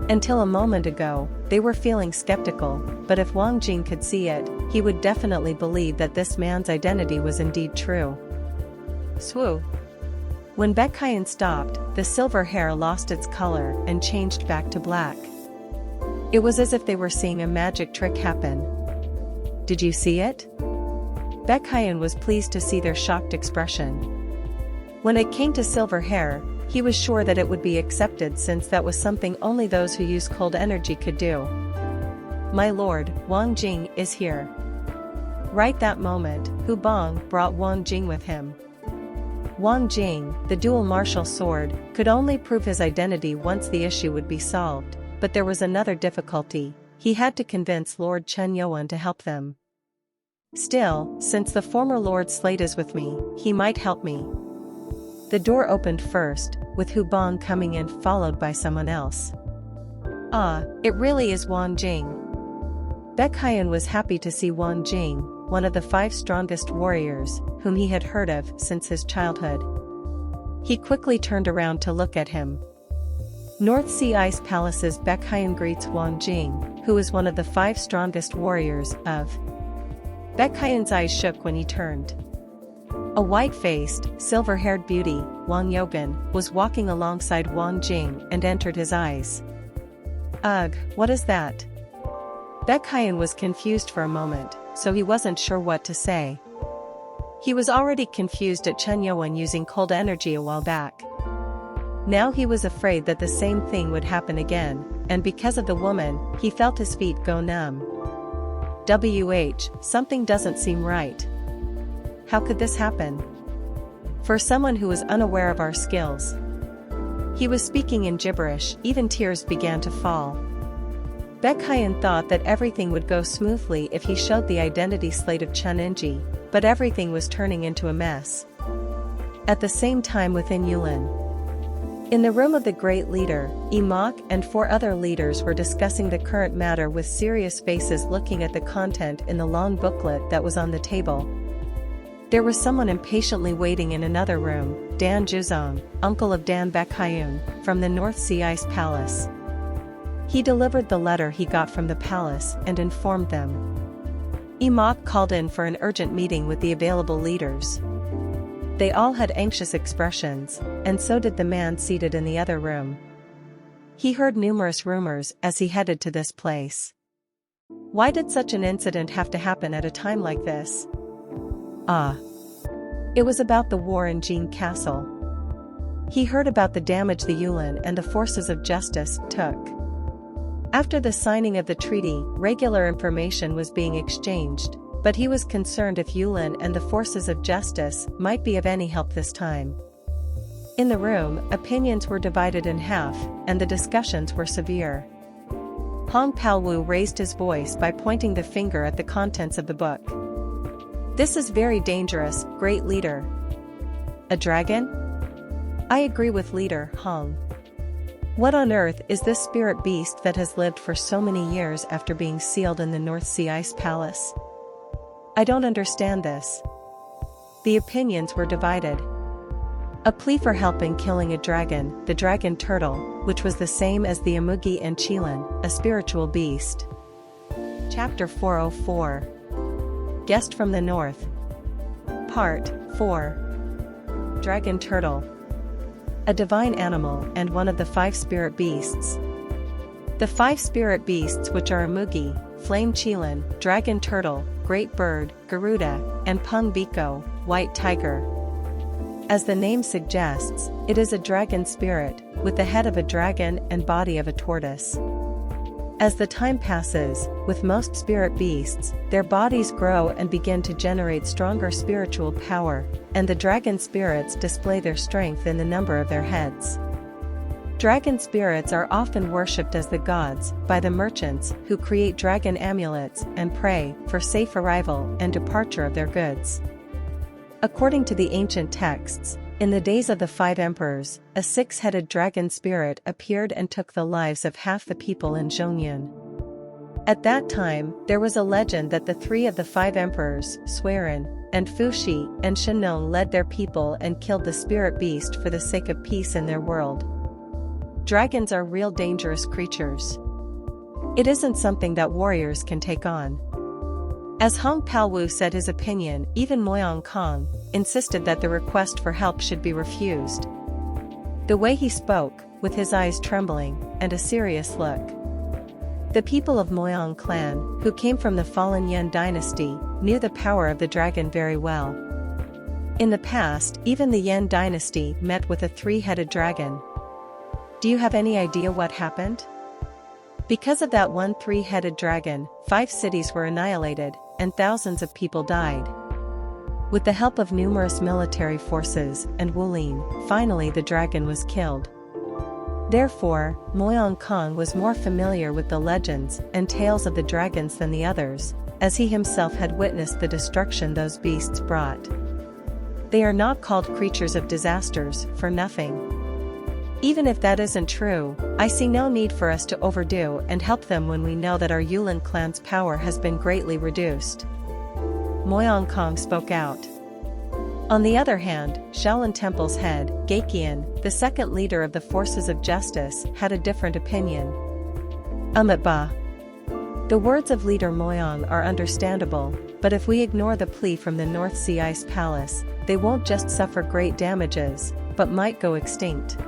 Until a moment ago, they were feeling skeptical, but if Wang Jing could see it, he would definitely believe that this man's identity was indeed true. Swoo. When Baek Hyun stopped, the silver hair lost its color and changed back to black. It was as if they were seeing a magic trick happen. Did you see it? Baek Hyun was pleased to see their shocked expression. When it came to silver hair, he was sure that it would be accepted since that was something only those who use cold energy could do. My lord, Wang Jing is here. Right that moment, Hu Bang brought Wang Jing with him. Wang Jing, the dual martial sword, could only prove his identity once the issue would be solved, but there was another difficulty. He had to convince Lord Chen Yuan to help them. Still, since the former Lord Slate is with me, he might help me. The door opened first, with Hu Bang coming in followed by someone else. Ah, it really is Wang Jing. Baek Hyun was happy to see Wang Jing, one of the 5 strongest warriors, whom he had heard of since his childhood. He quickly turned around to look at him. North Sea Ice Palace's Baek Hyun greets Wang Jing, who is one of the 5 strongest warriors of. Baek Hyun's eyes shook when he turned. A white-faced, silver-haired beauty, Wang Yogan, was walking alongside Wang Jing and entered his eyes. Ugh, what is that? Baek Hyun was confused for a moment, so he wasn't sure what to say. He was already confused at Chen Yuan using cold energy a while back. Now he was afraid that the same thing would happen again, and because of the woman, he felt his feet go numb. Something doesn't seem right. How could this happen? For someone who was unaware of our skills. He was speaking in gibberish, even tears began to fall. Baek Hyun thought that everything would go smoothly if he showed the identity slate of Chen Enji, but everything was turning into a mess. At the same time within Yulin. In the room of the great leader, Imak and 4 other leaders were discussing the current matter with serious faces, looking at the content in the long booklet that was on the table. There was someone impatiently waiting in another room, Dan Juzong, uncle of Dan Baek Hyun, from the North Sea Ice Palace. He delivered the letter he got from the palace and informed them. Imak called in for an urgent meeting with the available leaders. They all had anxious expressions, and so did the man seated in the other room. He heard numerous rumors as he headed to this place. Why did such an incident have to happen at a time like this? It was about the war in Jean Castle. He heard about the damage the Yulin and the forces of justice took. After the signing of the treaty, regular information was being exchanged, but he was concerned if Yulin and the forces of justice might be of any help this time. In the room, opinions were divided in half, and the discussions were severe. Hong Palwu raised his voice by pointing the finger at the contents of the book. This is very dangerous, great leader. A dragon? I agree with leader Hong. What on earth is this spirit beast that has lived for so many years after being sealed in the North Sea Ice Palace? I don't understand this. The opinions were divided. A plea for help in killing a dragon, the dragon turtle, which was the same as the Amugi and Qilin, a spiritual beast. Chapter 404. Guest from the North. Part 4. Dragon turtle. A divine animal and one of the 5 spirit beasts. The 5 spirit beasts, which are Amugi, flame Qilin, dragon turtle, great bird, Garuda, and Pung Biko, white tiger. As the name suggests, it is a dragon spirit, with the head of a dragon and body of a tortoise. As the time passes, with most spirit beasts, their bodies grow and begin to generate stronger spiritual power, and the dragon spirits display their strength in the number of their heads. Dragon spirits are often worshipped as the gods by the merchants who create dragon amulets and pray for safe arrival and departure of their goods. According to the ancient texts, in the days of the 5 emperors, a 6-headed dragon spirit appeared and took the lives of half the people in Zhongyun. At that time, there was a legend that the 3 of the 5 emperors, Suiren, and Fuxi and Shennong, led their people and killed the spirit beast for the sake of peace in their world. Dragons are real dangerous creatures. It isn't something that warriors can take on. As Hong Palwu said his opinion, even Moyang Kong insisted that the request for help should be refused. The way he spoke, with his eyes trembling, and a serious look. The people of Moyang clan, who came from the fallen Yuan dynasty, knew the power of the dragon very well. In the past, even the Yuan dynasty met with a 3-headed dragon. Do you have any idea what happened? Because of that one 3-headed dragon, 5 cities were annihilated, and thousands of people died. With the help of numerous military forces and Wulin, finally the dragon was killed. Therefore, Moyang Kong was more familiar with the legends and tales of the dragons than the others, as he himself had witnessed the destruction those beasts brought. They are not called creatures of disasters for nothing. Even if that isn't true, I see no need for us to overdo and help them when we know that our Yulin clan's power has been greatly reduced. Moyang Kong spoke out. On the other hand, Shaolin Temple's head, Gaikian, the second leader of the forces of justice, had a different opinion. Ba. The words of leader Moyang are understandable, but if we ignore the plea from the North Sea Ice Palace, they won't just suffer great damages, but might go extinct.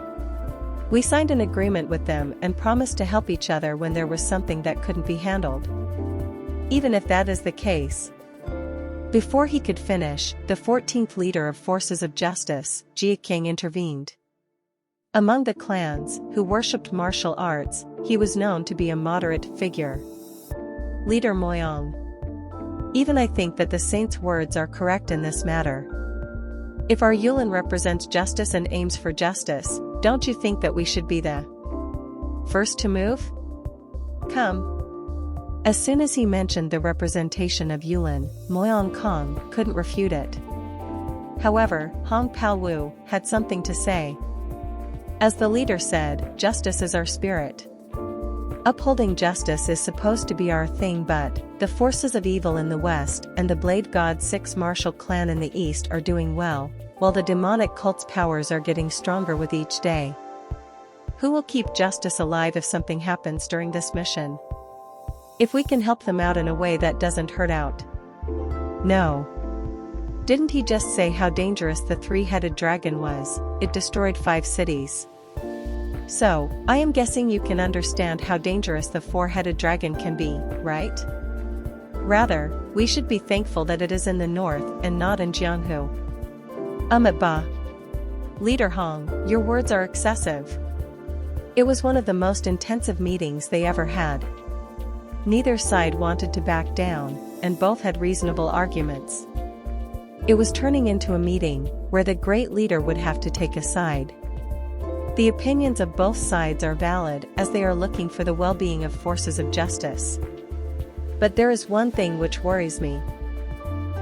We signed an agreement with them and promised to help each other when there was something that couldn't be handled. Even if that is the case. Before he could finish, the 14th leader of forces of justice, Jia King, intervened. Among the clans, who worshipped martial arts, he was known to be a moderate figure. Leader Moyang. Even I think that the saint's words are correct in this matter. If our Yulin represents justice and aims for justice, don't you think that we should be the first to move? Come. As soon as he mentioned the representation of Yulin, Moyang Kong couldn't refute it. However, Hong Palwu had something to say. As the leader said, justice is our spirit. Upholding justice is supposed to be our thing, but the forces of evil in the west and the Blade God's 6 martial clan in the east are doing well, while the demonic cult's powers are getting stronger with each day. Who will keep justice alive if something happens during this mission? If we can help them out in a way that doesn't hurt out. No. Didn't he just say how dangerous the three-headed dragon was? It destroyed 5 cities. So, I am guessing you can understand how dangerous the four-headed dragon can be, right? Rather, we should be thankful that it is in the north and not in Jianghu. Ba. Leader Hong, your words are excessive. It was one of the most intensive meetings they ever had. Neither side wanted to back down, and both had reasonable arguments. It was turning into a meeting where the great leader would have to take a side. The opinions of both sides are valid as they are looking for the well-being of forces of justice. But there is one thing which worries me.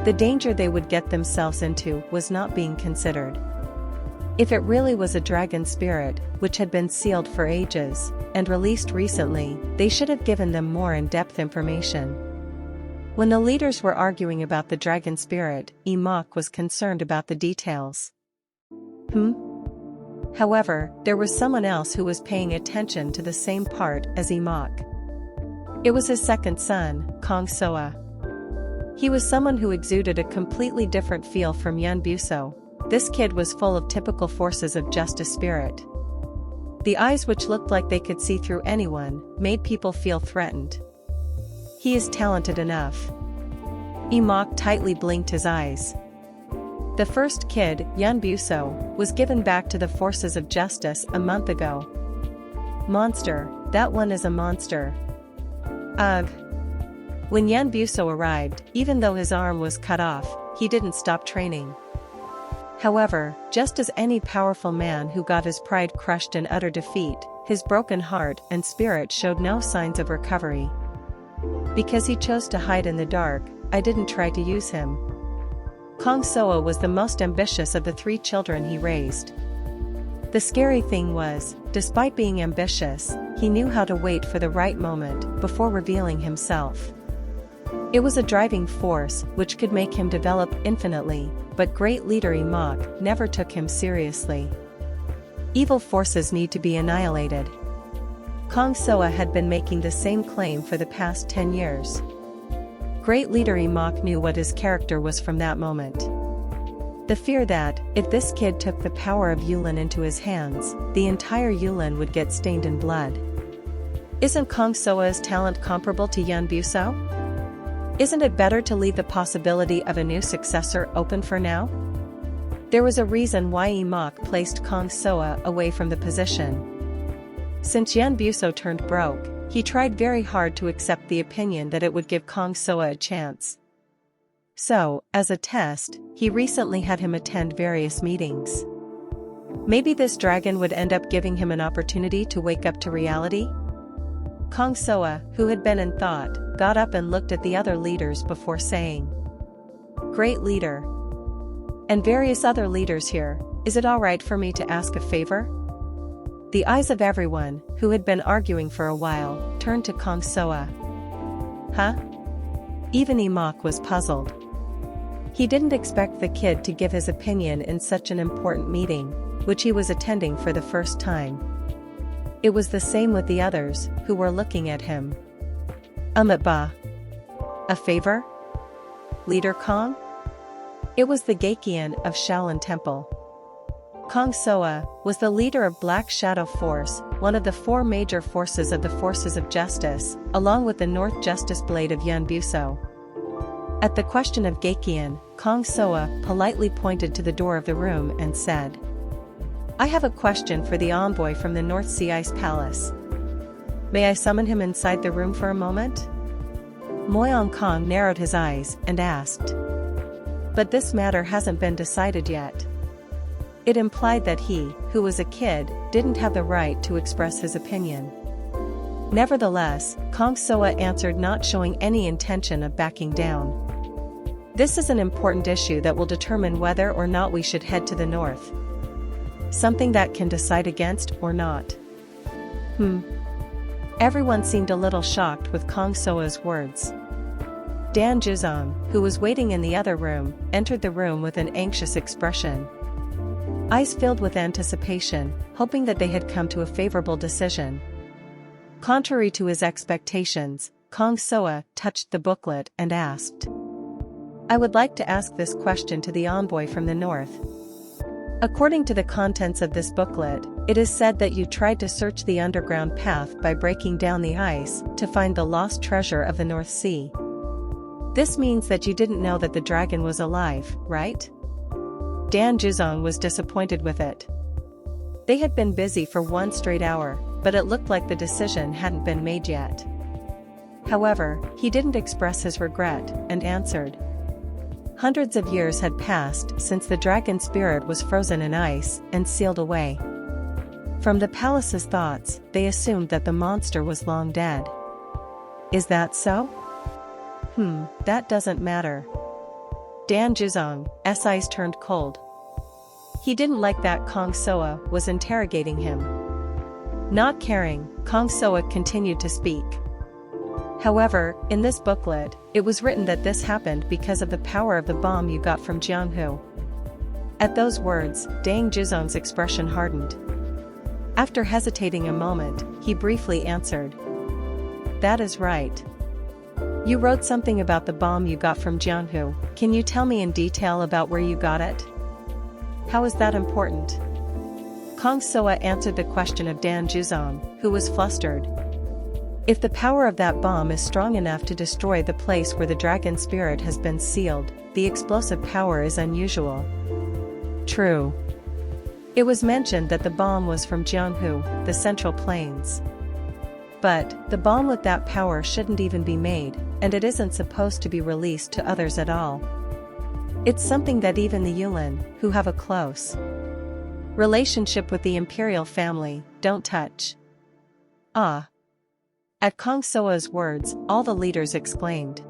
The danger they would get themselves into was not being considered. If it really was a dragon spirit, which had been sealed for ages, and released recently, they should have given them more in-depth information. When the leaders were arguing about the dragon spirit, Emok was concerned about the details. However, there was someone else who was paying attention to the same part as Emok. It was his second son, Kong Soa. He was someone who exuded a completely different feel from Yun Buso. This kid was full of typical forces of justice spirit. The eyes, which looked like they could see through anyone, made people feel threatened. He is talented enough. Emok tightly blinked his eyes. The first kid, Yun Buso, was given back to the forces of justice a month ago. Monster, that one is a monster. Ugh. When Yun Buso arrived, even though his arm was cut off, he didn't stop training. However, just as any powerful man who got his pride crushed in utter defeat, his broken heart and spirit showed no signs of recovery. Because he chose to hide in the dark, I didn't try to use him. Kong Soa was the most ambitious of the 3 children he raised. The scary thing was, despite being ambitious, he knew how to wait for the right moment before revealing himself. It was a driving force which could make him develop infinitely, but great leader Emok never took him seriously. Evil forces need to be annihilated. Kong Soa had been making the same claim for the past 10 years. Great leader Emok knew what his character was from that moment. The fear that, if this kid took the power of Yulin into his hands, the entire Yulin would get stained in blood. Isn't Kong Soa's talent comparable to Yun Buso? Isn't it better to leave the possibility of a new successor open for now? There was a reason why Emok placed Kong Soa away from the position. Since Yun Buso turned broke, he tried very hard to accept the opinion that it would give Kong Soa a chance. So, as a test, he recently had him attend various meetings. Maybe this dragon would end up giving him an opportunity to wake up to reality? Kong Soa, who had been in thought, got up and looked at the other leaders before saying, "Great leader. And various other leaders here, is it alright for me to ask a favor?" The eyes of everyone, who had been arguing for a while, turned to Kong Soa. Huh? Even Emok was puzzled. He didn't expect the kid to give his opinion in such an important meeting, which he was attending for the first time. It was the same with the others, who were looking at him. Ba. A favor? Leader Kong? It was the Geikian of Shaolin Temple. Kong Soa was the leader of Black Shadow Force, one of the 4 major forces of the Forces of Justice, along with the North Justice Blade of Yun Buso. At the question of Geikian, Kong Soa politely pointed to the door of the room and said, "I have a question for the envoy from the North Sea Ice Palace. May I summon him inside the room for a moment?" Moyong Kong narrowed his eyes and asked, "But this matter hasn't been decided yet." It implied that he, who was a kid, didn't have the right to express his opinion. Nevertheless, Kong Soa answered, not showing any intention of backing down. "This is an important issue that will determine whether or not we should head to the north. Something that can decide against or not." Everyone seemed a little shocked with Kong Soa's words. Dan Juzong, who was waiting in the other room, entered the room with an anxious expression. Eyes filled with anticipation, hoping that they had come to a favorable decision. Contrary to his expectations, Kong Soa touched the booklet and asked, I would like to ask this question to the envoy from the north. According to the contents of this booklet, it is said that you tried to search the underground path by breaking down the ice to find the lost treasure of the North Sea. This means that you didn't know that the dragon was alive, right? Dan Juzong was disappointed with it. They had been busy for 1 straight hour, but it looked like the decision hadn't been made yet. However, he didn't express his regret, and answered. Hundreds of years had passed since the dragon spirit was frozen in ice and sealed away. From the palace's thoughts, they assumed that the monster was long dead. Is that so? That doesn't matter. Dan Juzong's eyes turned cold. He didn't like that Kong Soa was interrogating him. Not caring, Kong Soa continued to speak. However, in this booklet, it was written that this happened because of the power of the bomb you got from Jianghu. At those words, Dang Juzong's expression hardened. After hesitating a moment, he briefly answered. That is right. You wrote something about the bomb you got from Jianghu. Can you tell me in detail about where you got it? How is that important? Kong Soa answered the question of Dan Juzong, who was flustered. If the power of that bomb is strong enough to destroy the place where the dragon spirit has been sealed, the explosive power is unusual. True. It was mentioned that the bomb was from Jianghu, the Central Plains. But, the bomb with that power shouldn't even be made, and it isn't supposed to be released to others at all. It's something that even the Yulin, who have a close relationship with the imperial family, don't touch. Ah. At Kong Soa's words, all the leaders exclaimed.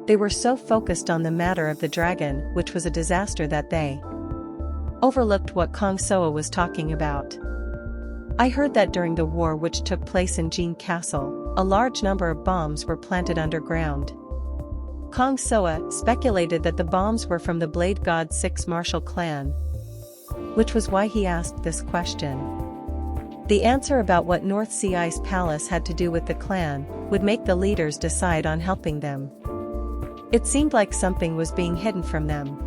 They were so focused on the matter of the dragon, which was a disaster, that they overlooked what Kong Soa was talking about. I heard that during the war which took place in Jin Castle, a large number of bombs were planted underground. Kong Soa speculated that the bombs were from the Blade God's 6 martial clan, which was why he asked this question. The answer about what North Sea Ice Palace had to do with the clan would make the leaders decide on helping them. It seemed like something was being hidden from them.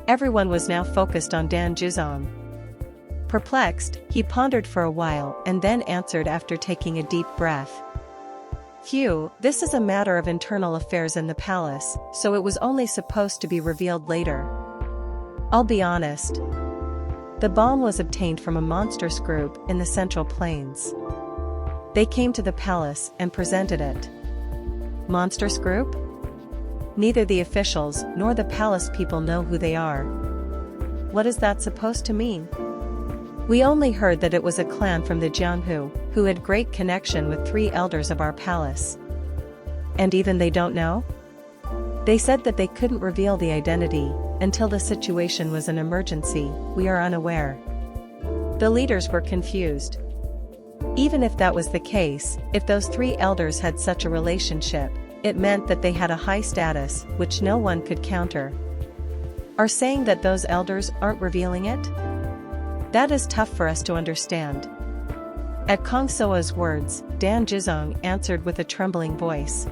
Everyone was now focused on Dan Juzong. Perplexed, he pondered for a while and then answered after taking a deep breath. Phew, this is a matter of internal affairs in the palace, so it was only supposed to be revealed later. I'll be honest. The bomb was obtained from a monstrous group in the Central Plains. They came to the palace and presented it. Monstrous group? Neither the officials nor the palace people know who they are. What is that supposed to mean? We only heard that it was a clan from the Jianghu, who had great connection with 3 elders of our palace. And even they don't know? They said that they couldn't reveal the identity until the situation was an emergency. We are unaware. The leaders were confused. Even if that was the case, if those 3 elders had such a relationship, it meant that they had a high status, which no one could counter. Are saying that those elders aren't revealing it? That is tough for us to understand. At Kong Soa's words, Dan Juzong answered with a trembling voice.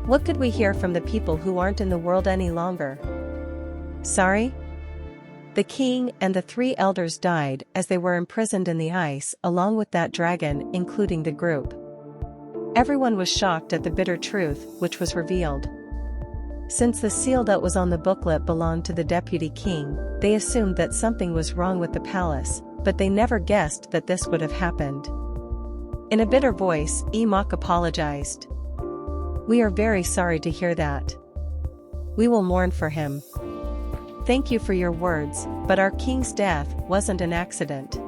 What could we hear from the people who aren't in the world any longer? Sorry? The king and the 3 elders died as they were imprisoned in the ice along with that dragon, including the group. Everyone was shocked at the bitter truth which was revealed. Since the seal that was on the booklet belonged to the deputy king, they assumed that something was wrong with the palace, but they never guessed that this would have happened. In a bitter voice, Mok apologized. We are very sorry to hear that. We will mourn for him. Thank you for your words, but our king's death wasn't an accident.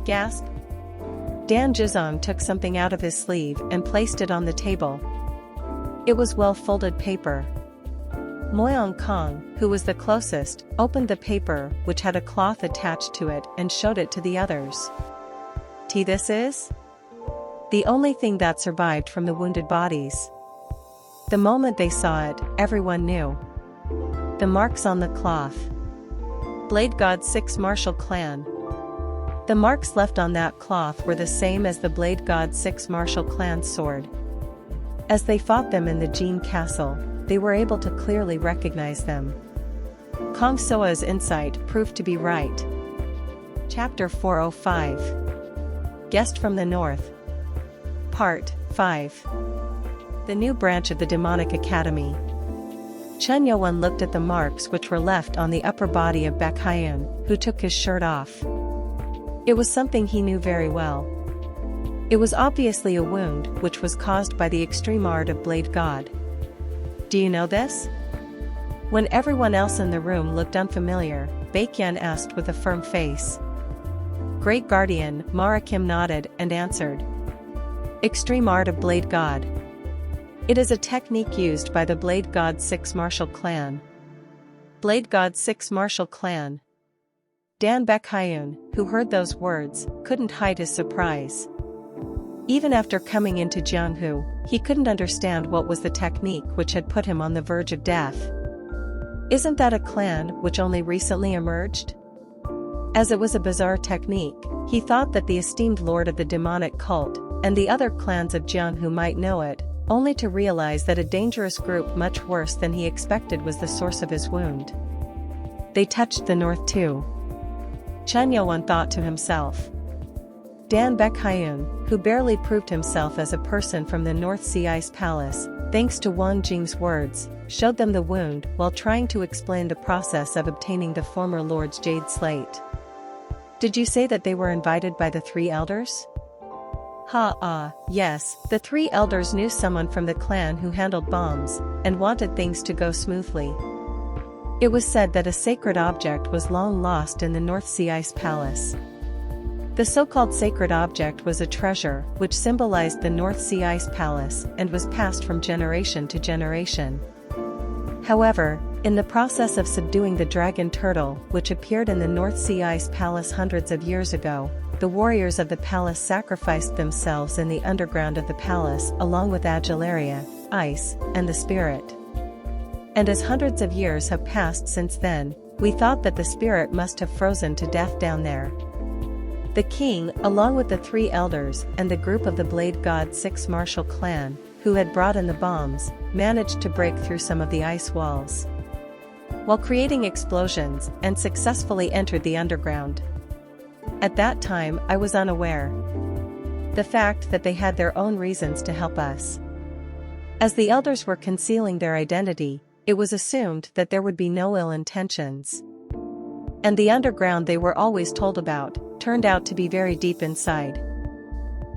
Gasp. Dan Juzong took something out of his sleeve and placed it on the table. It was well-folded paper. Moyong Kong, who was the closest, opened the paper, which had a cloth attached to it, and showed it to the others. This is the only thing that survived from the wounded bodies. The moment they saw it, everyone knew. The marks on the cloth. Blade God's 6 martial clan. The marks left on that cloth were the same as the Blade God's 6 martial clan's sword. As they fought them in the Jin Castle, they were able to clearly recognize them. Kong Soa's insight proved to be right. Chapter 405. Guest from the North. Part 5. The new branch of the demonic academy. Chen Yuan looked at the marks which were left on the upper body of Baek Hyun, who took his shirt off. It was something he knew very well. It was obviously a wound which was caused by the extreme art of Blade God. Do you know this? When everyone else in the room looked unfamiliar, Baekhyun asked with a firm face. Great Guardian, Mara Kim nodded and answered. Extreme art of Blade God. It is a technique used by the Blade God's 6 martial clan. Blade God's 6 martial clan. Dan Baek Hyun, who heard those words, couldn't hide his surprise. Even after coming into Jianghu, he couldn't understand what was the technique which had put him on the verge of death. Isn't that a clan which only recently emerged? As it was a bizarre technique, he thought that the esteemed lord of the demonic cult and the other clans of Jianghu might know it, only to realize that a dangerous group much worse than he expected was the source of his wound. They touched the north too. Chen Yuan thought to himself. Dan Baek Hyun, who barely proved himself as a person from the North Sea Ice Palace, thanks to Wang Jing's words, showed them the wound while trying to explain the process of obtaining the former lord's jade slate. Did you say that they were invited by the 3 elders? Yes, the 3 elders knew someone from the clan who handled bombs, and wanted things to go smoothly. It was said that a sacred object was long lost in the North Sea Ice Palace. The so-called sacred object was a treasure which symbolized the North Sea Ice Palace and was passed from generation to generation. However, in the process of subduing the dragon turtle which appeared in the North Sea Ice Palace hundreds of years ago, the warriors of the palace sacrificed themselves in the underground of the palace along with Agelaria, Ice, and the spirit. And as hundreds of years have passed since then, we thought that the spirit must have frozen to death down there. The king, along with the 3 elders and the group of the Blade God's 6 martial clan, who had brought in the bombs, managed to break through some of the ice walls, while creating explosions, and successfully entered the underground. At that time I was unaware. The fact that they had their own reasons to help us. As the elders were concealing their identity, it was assumed that there would be no ill intentions. And the underground they were always told about turned out to be very deep inside.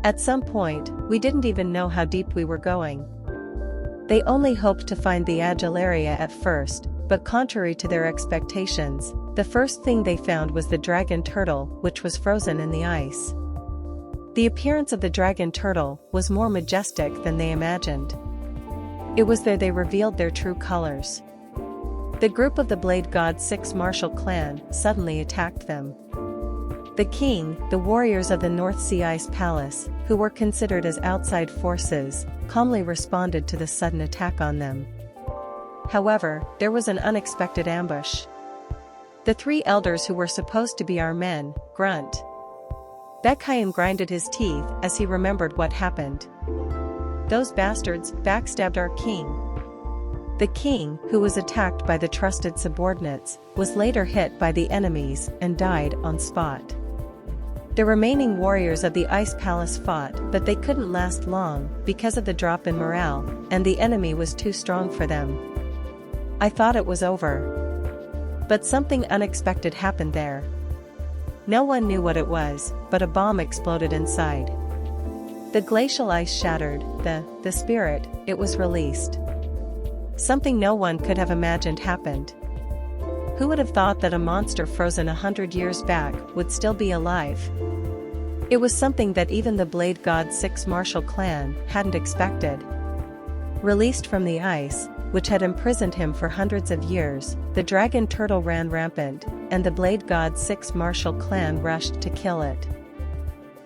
At some point, we didn't even know how deep we were going. They only hoped to find the Agelaria at first, but contrary to their expectations, the first thing they found was the dragon turtle, which was frozen in the ice. The appearance of the dragon turtle was more majestic than they imagined. It was there they revealed their true colors. The group of the Blade God's 6 martial clan suddenly attacked them. The king, the warriors of the North Sea Ice Palace, who were considered as outside forces, calmly responded to the sudden attack on them. However, there was an unexpected ambush. The 3 elders who were supposed to be our men, grunt. Baek Hyun grinded his teeth as he remembered what happened. Those bastards backstabbed our king. The king, who was attacked by the trusted subordinates, was later hit by the enemies and died on spot. The remaining warriors of the Ice Palace fought, but they couldn't last long because of the drop in morale, and the enemy was too strong for them. I thought it was over. But something unexpected happened there. No one knew what it was, but a bomb exploded inside. The glacial ice shattered, the spirit, it was released. Something no one could have imagined happened. Who would have thought that a monster frozen 100 years back would still be alive? It was something that even the Blade God's 6 martial clan hadn't expected. Released from the ice, which had imprisoned him for hundreds of years, the dragon turtle ran rampant, and the Blade God's 6 martial clan rushed to kill it.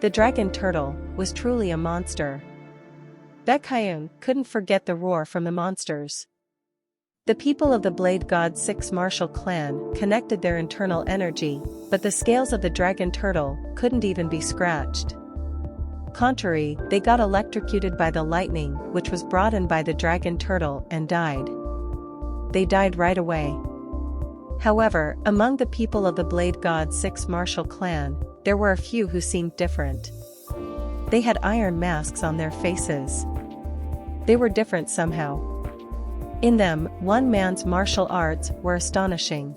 The dragon turtle was truly a monster. Baek Hyun couldn't forget the roar from the monsters. The people of the Blade God's 6 martial clan connected their internal energy, but the scales of the dragon turtle couldn't even be scratched. Contrary, they got electrocuted by the lightning which was brought in by the dragon turtle and died. they died right away. However, among the people of the Blade God 6 martial clan, there were a few who seemed different. They had iron masks on their faces. They were different somehow. In them, one man's martial arts were astonishing.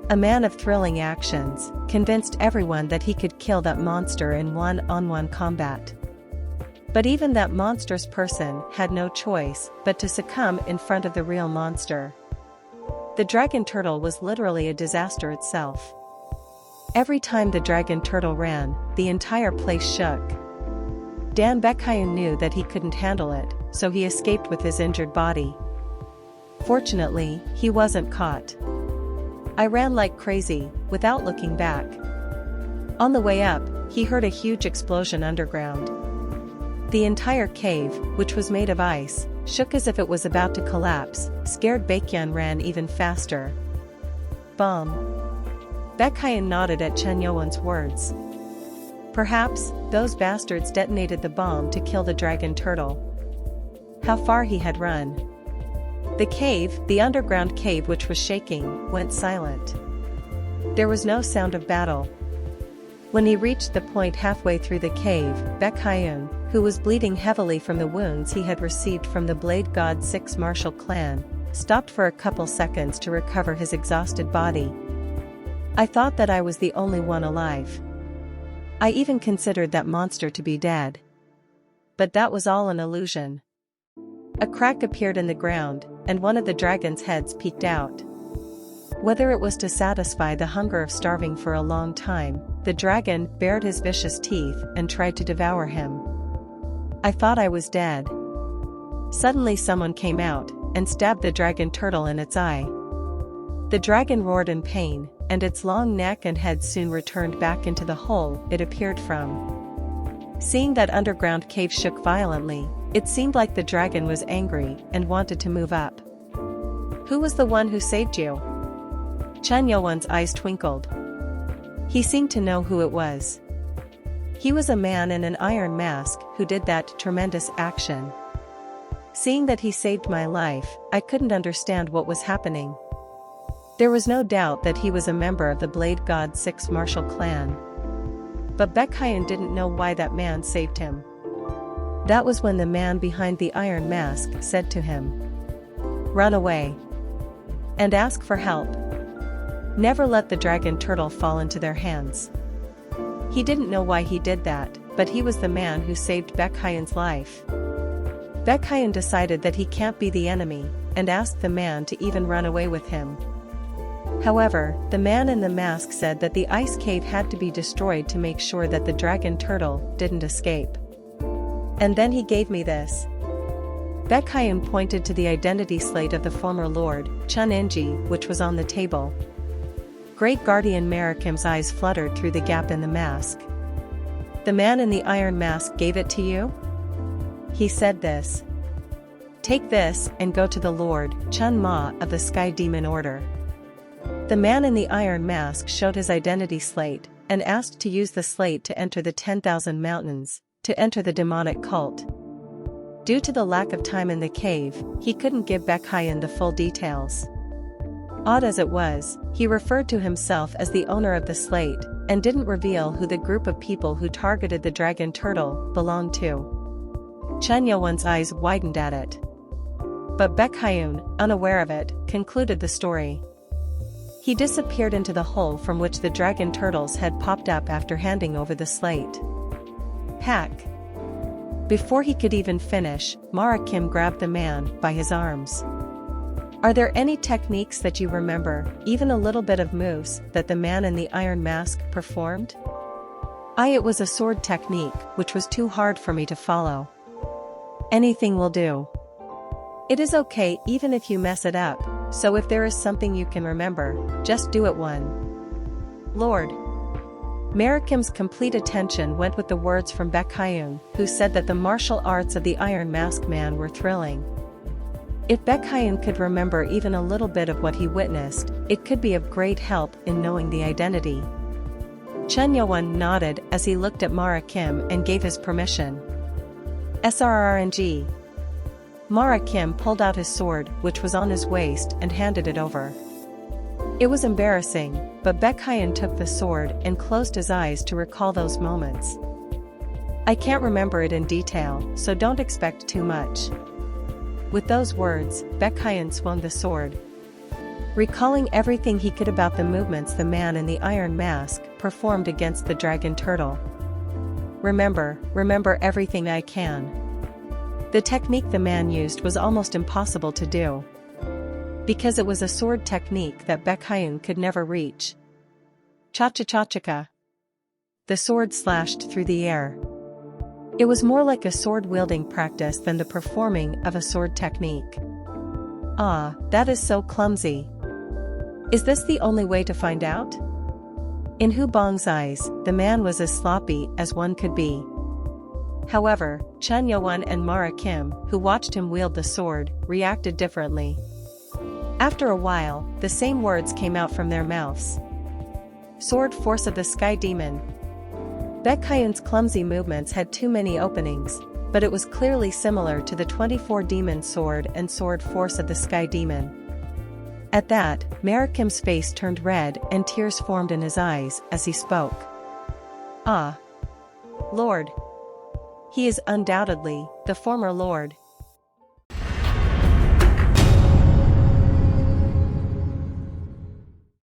A man of thrilling actions, convinced everyone that he could kill that monster in one-on-one combat. But even that monstrous person had no choice but to succumb in front of the real monster. The dragon turtle was literally a disaster itself. Every time the dragon turtle ran, the entire place shook. Dan Baekhyun knew that he couldn't handle it, so he escaped with his injured body. Fortunately, he wasn't caught. I ran like crazy, without looking back. On the way up, he heard a huge explosion underground. The entire cave, which was made of ice, shook as if it was about to collapse. Scared Baekhyun ran even faster. Bomb. Baekhyun nodded at Chen Yowon's words. Perhaps, those bastards detonated the bomb to kill the dragon turtle. How far he had run. The cave, the underground cave which was shaking, went silent. There was no sound of battle. When he reached the point halfway through the cave, Baekhyun, who was bleeding heavily from the wounds he had received from the Blade God 6 martial clan, stopped for a couple seconds to recover his exhausted body. I thought that I was the only one alive. I even considered that monster to be dead. But that was all an illusion. A crack appeared in the ground, and one of the dragon's heads peeked out. Whether it was to satisfy the hunger of starving for a long time, the dragon bared his vicious teeth and tried to devour him. I thought I was dead. Suddenly someone came out and stabbed the dragon turtle in its eye. The dragon roared in pain, and its long neck and head soon returned back into the hole it appeared from. Seeing that underground cave shook violently, it seemed like the dragon was angry and wanted to move up. Who was the one who saved you? Chen Yowon's eyes twinkled. He seemed to know who it was. He was a man in an iron mask who did that tremendous action. Seeing that he saved my life, I couldn't understand what was happening. There was no doubt that he was a member of the Blade God 6 martial clan. But Baekhyun didn't know why that man saved him. That was when the man behind the iron mask said to him, "Run away. And ask for help. Never let the dragon turtle fall into their hands." He didn't know why he did that, but he was the man who saved Baekhyun's life. Baekhyun decided that he can't be the enemy, and asked the man to even run away with him. However, the man in the mask said that the ice cave had to be destroyed to make sure that the dragon turtle didn't escape. And then he gave me this. Baekhyun pointed to the identity slate of the former lord, Chun Inji, which was on the table. Great Guardian Marikim's eyes fluttered through the gap in the mask. "The man in the iron mask gave it to you?" He said this. "Take this and go to the Lord, Chun Ma of the Sky Demon Order." The man in the iron mask showed his identity slate, and asked to use the slate to enter the 10,000 mountains, to enter the demonic cult. Due to the lack of time in the cave, he couldn't give Baekhyun the full details. Odd as it was, he referred to himself as the owner of the slate, and didn't reveal who the group of people who targeted the dragon turtle belonged to. Chen Yowon's eyes widened at it. But Baekhyun, unaware of it, concluded the story. He disappeared into the hole from which the dragon turtles had popped up after handing over the slate. Pack. Before he could even finish, Marakim grabbed the man by his arms. "Are there any techniques that you remember, even a little bit of moves, that the man in the iron mask performed?" It was a sword technique, which was too hard for me to follow." "Anything will do. It is okay even if you mess it up, so if there is something you can remember, just do it one." "Lord." Marikim's complete attention went with the words from Baekhyun, who said that the martial arts of the Iron Mask Man were thrilling. If Baekhyun could remember even a little bit of what he witnessed, it could be of great help in knowing the identity. Chen Yowon nodded as he looked at Marakim and gave his permission. "SRRNG. Mara Kim pulled out his sword, which was on his waist, and handed it over. It was embarrassing, but Baekhyun took the sword and closed his eyes to recall those moments. I can't remember it in detail, so don't expect too much. With those words, Baekhyun swung the sword. Recalling everything he could about the movements the man in the iron mask performed against the dragon turtle. Remember everything I can. The technique the man used was almost impossible to do, because it was a sword technique that Baekhyun could never reach. Cha-cha-cha-cha-ka. The sword slashed through the air. It was more like a sword-wielding practice than the performing of a sword technique. Ah, that is so clumsy. Is this the only way to find out? In Hu Bong's eyes, the man was as sloppy as one could be. However, Chun Yo-won and Mara Kim, who watched him wield the sword, reacted differently. After a while, the same words came out from their mouths. Sword force of the Sky Demon. Baekhyun's clumsy movements had too many openings, but it was clearly similar to the 24 Demon Sword and Sword Force of the Sky Demon. At that, Mara Kim's face turned red and tears formed in his eyes as he spoke. Ah! Lord! He is undoubtedly the former Lord.